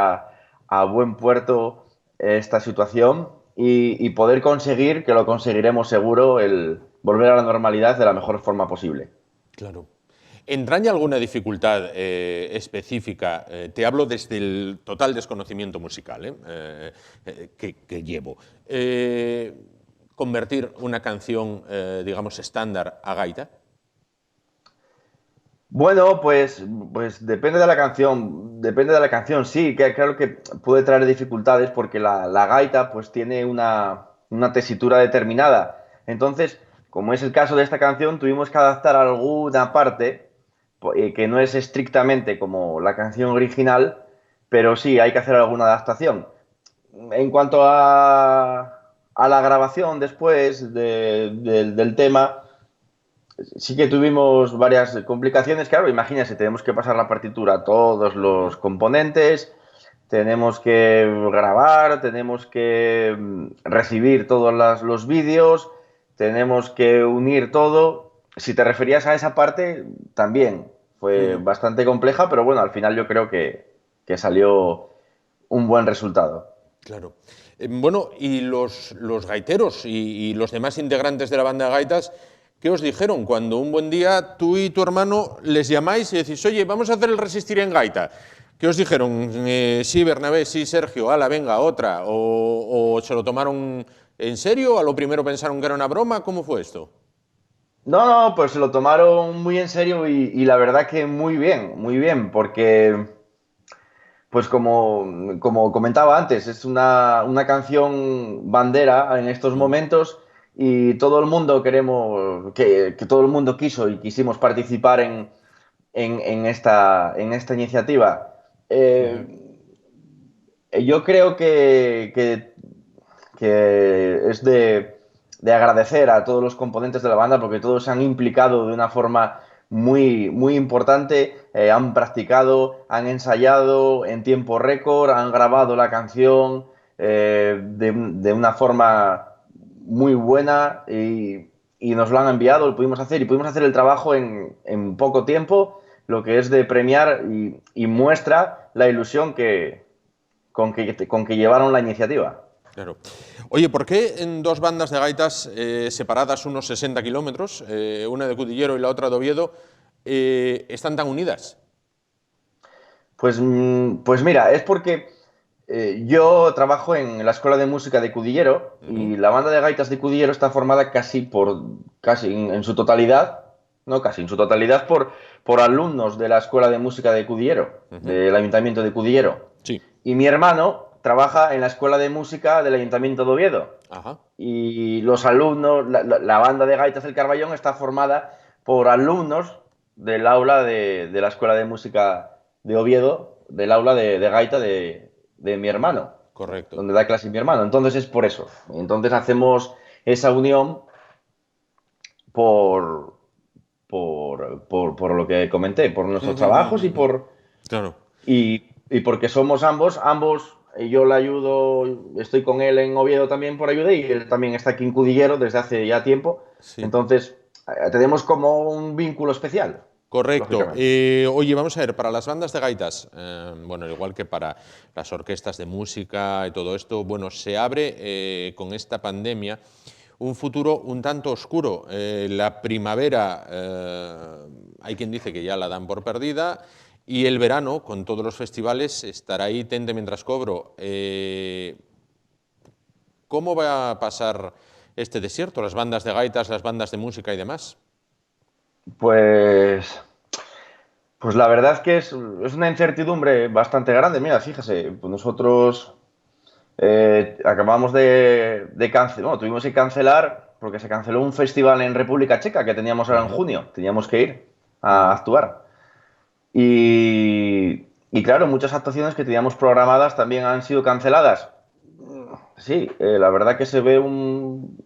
a buen puerto esta situación y poder conseguir, que lo conseguiremos seguro, el volver a la normalidad de la mejor forma posible. Claro. ¿Entraña alguna dificultad específica? Te hablo desde el total desconocimiento musical que llevo. ¿Convertir una canción, digamos, estándar a gaita? Bueno, pues depende de la canción, sí, que claro que puede traer dificultades porque la gaita pues tiene una tesitura determinada. Entonces, como es el caso de esta canción, tuvimos que adaptar alguna parte que no es estrictamente como la canción original, pero sí, hay que hacer alguna adaptación. En cuanto a la grabación después del tema, sí que tuvimos varias complicaciones. Claro, imagínense, tenemos que pasar la partitura a todos los componentes, tenemos que grabar, tenemos que recibir todos los vídeos, tenemos que unir todo. Si te referías a esa parte, también fue bastante compleja, pero bueno, al final yo creo que salió un buen resultado. Claro. Bueno, y los gaiteros y los demás integrantes de la banda de gaitas, ¿qué os dijeron cuando un buen día tú y tu hermano les llamáis y decís, oye, vamos a hacer el Resistiré en gaita? ¿Qué os dijeron? Sí, Bernabé, sí, Sergio, ala, venga, otra. ¿O se lo tomaron en serio? ¿A lo primero pensaron que era una broma? ¿Cómo fue esto? No, pues se lo tomaron muy en serio y la verdad que muy bien, porque, pues como comentaba antes, es una canción bandera en estos momentos y todo el mundo queremos, que todo el mundo quiso y quisimos participar en esta iniciativa. Yo creo que es de agradecer a todos los componentes de la banda porque todos se han implicado de una forma muy, muy importante, han practicado, han ensayado en tiempo récord, han grabado la canción de una forma muy buena y nos lo han enviado, lo pudimos hacer y pudimos hacer el trabajo en poco tiempo, lo que es de premiar y muestra la ilusión con que llevaron la iniciativa. Claro. Oye, ¿por qué en dos bandas de gaitas separadas unos 60 kilómetros, una de Cudillero y la otra de Oviedo, están tan unidas? Pues mira, es porque yo trabajo en la Escuela de Música de Cudillero y la banda de gaitas de Cudillero está formada casi en su totalidad, no casi, en su totalidad por alumnos de la Escuela de Música de Cudillero, del Ayuntamiento de Cudillero. Sí. Y mi hermano trabaja en la Escuela de Música del Ayuntamiento de Oviedo. Ajá. Y los alumnos, la banda de gaitas del Carballón está formada por alumnos del aula de la Escuela de Música de Oviedo, del aula de gaita de mi hermano. Correcto. Donde da clase mi hermano. Entonces es por eso. Entonces hacemos esa unión por lo que comenté, por nuestros trabajos y por... Claro. Y porque somos ambos, yo le ayudo, estoy con él en Oviedo también por ayuda y él también está aquí en Cudillero desde hace ya tiempo. Sí. Entonces tenemos como un vínculo especial. Correcto. Oye, vamos a ver, para las bandas de gaitas, bueno, igual que para las orquestas de música y todo esto, bueno, se abre con esta pandemia un futuro un tanto oscuro. La primavera, hay quien dice que ya la dan por perdida, y el verano, con todos los festivales, estará ahí tente mientras cobro. ¿Cómo va a pasar este desierto, las bandas de gaitas, las bandas de música y demás? Pues la verdad es que es una incertidumbre bastante grande. Mira, fíjese, pues nosotros acabamos de cancelar, bueno, tuvimos que cancelar porque se canceló un festival en República Checa que teníamos ahora en junio, teníamos que ir a actuar. Y claro, muchas actuaciones que teníamos programadas también han sido canceladas. Sí, la verdad que se ve un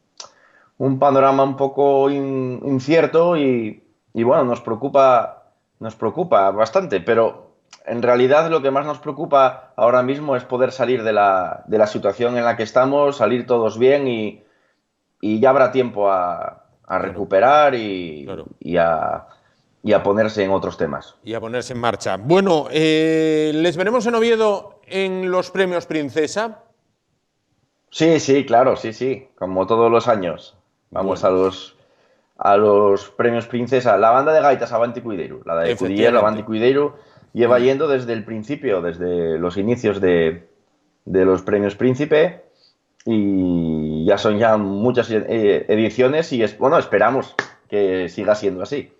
panorama un poco incierto y bueno, nos preocupa bastante, pero en realidad lo que más nos preocupa ahora mismo es poder salir de la situación en la que estamos, salir todos bien y ya habrá tiempo a recuperar y a ponerse en otros temas. Y a ponerse en marcha. Bueno, ¿les veremos en Oviedo en los premios Princesa? Sí, claro, sí, como todos los años. Vamos a los premios Princesa. La banda de gaitas Avanti Cuideiru, la de Cudillero Avanti Cuideiru, lleva yendo desde el principio, desde los inicios de los premios Príncipe, y ya son muchas ediciones y esperamos que siga siendo así.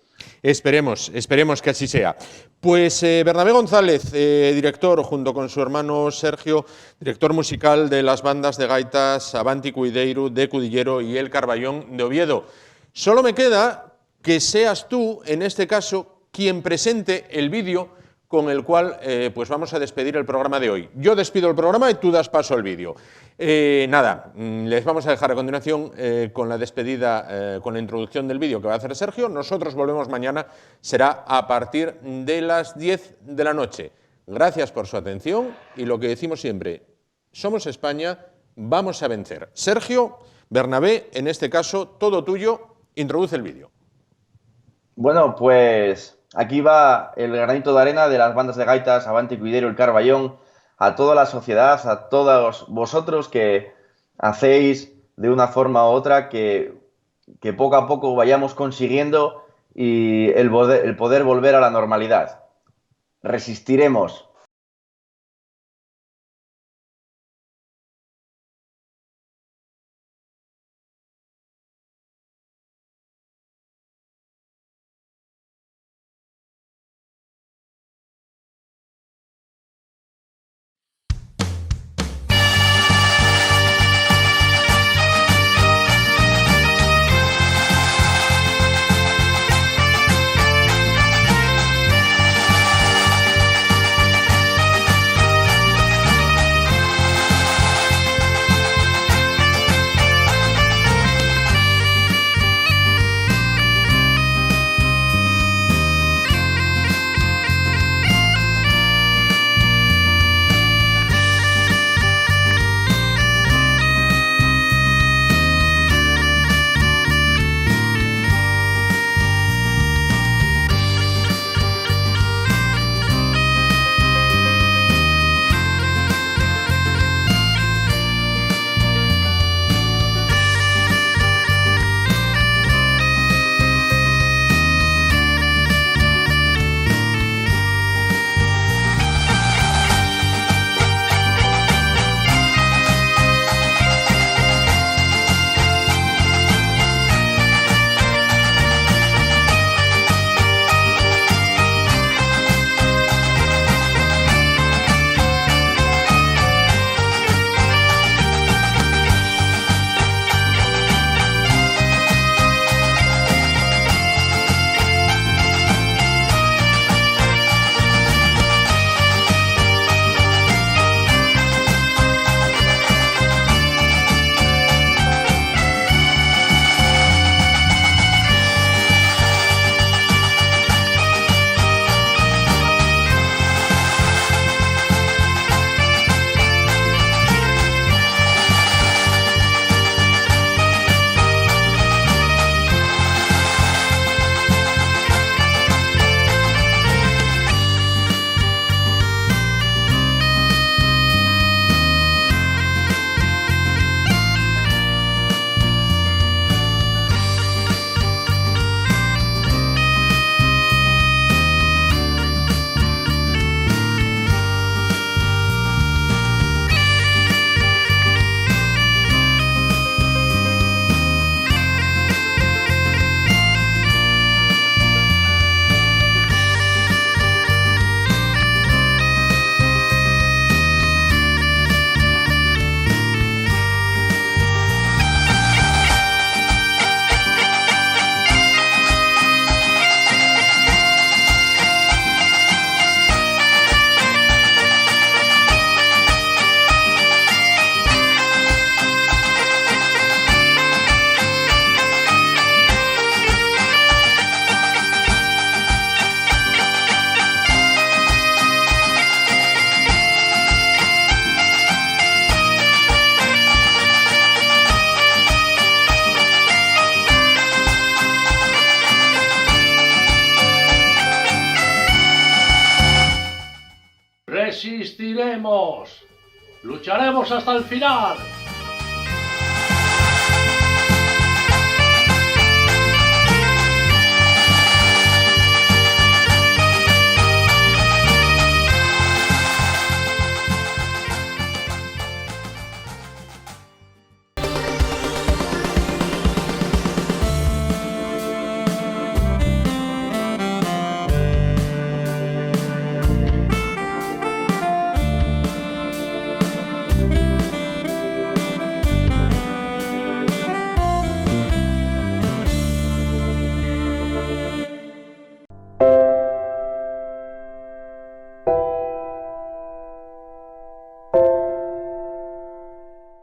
Esperemos que así sea. Pues Bernabé González, director, junto con su hermano Sergio, director musical de las bandas de gaitas Avanti Cuideiru de Cudillero y El Carballón de Oviedo. Solo me queda que seas tú, en este caso, quien presente el vídeo con el cual pues vamos a despedir el programa de hoy. Yo despido el programa y tú das paso al vídeo. Nada, les vamos a dejar a continuación con la despedida, con la introducción del vídeo que va a hacer Sergio. Nosotros volvemos mañana, será a partir de las 10 de la noche. Gracias por su atención y lo que decimos siempre, somos España, vamos a vencer. Sergio, Bernabé, en este caso, todo tuyo, introduce el vídeo. Bueno, pues aquí va el granito de arena de las bandas de gaitas Avanti Cuideiru, El Carballón, a toda la sociedad, a todos vosotros que hacéis de una forma u otra que poco a poco vayamos consiguiendo y el poder volver a la normalidad. Resistiremos. moriremos. Lucharemos hasta el final.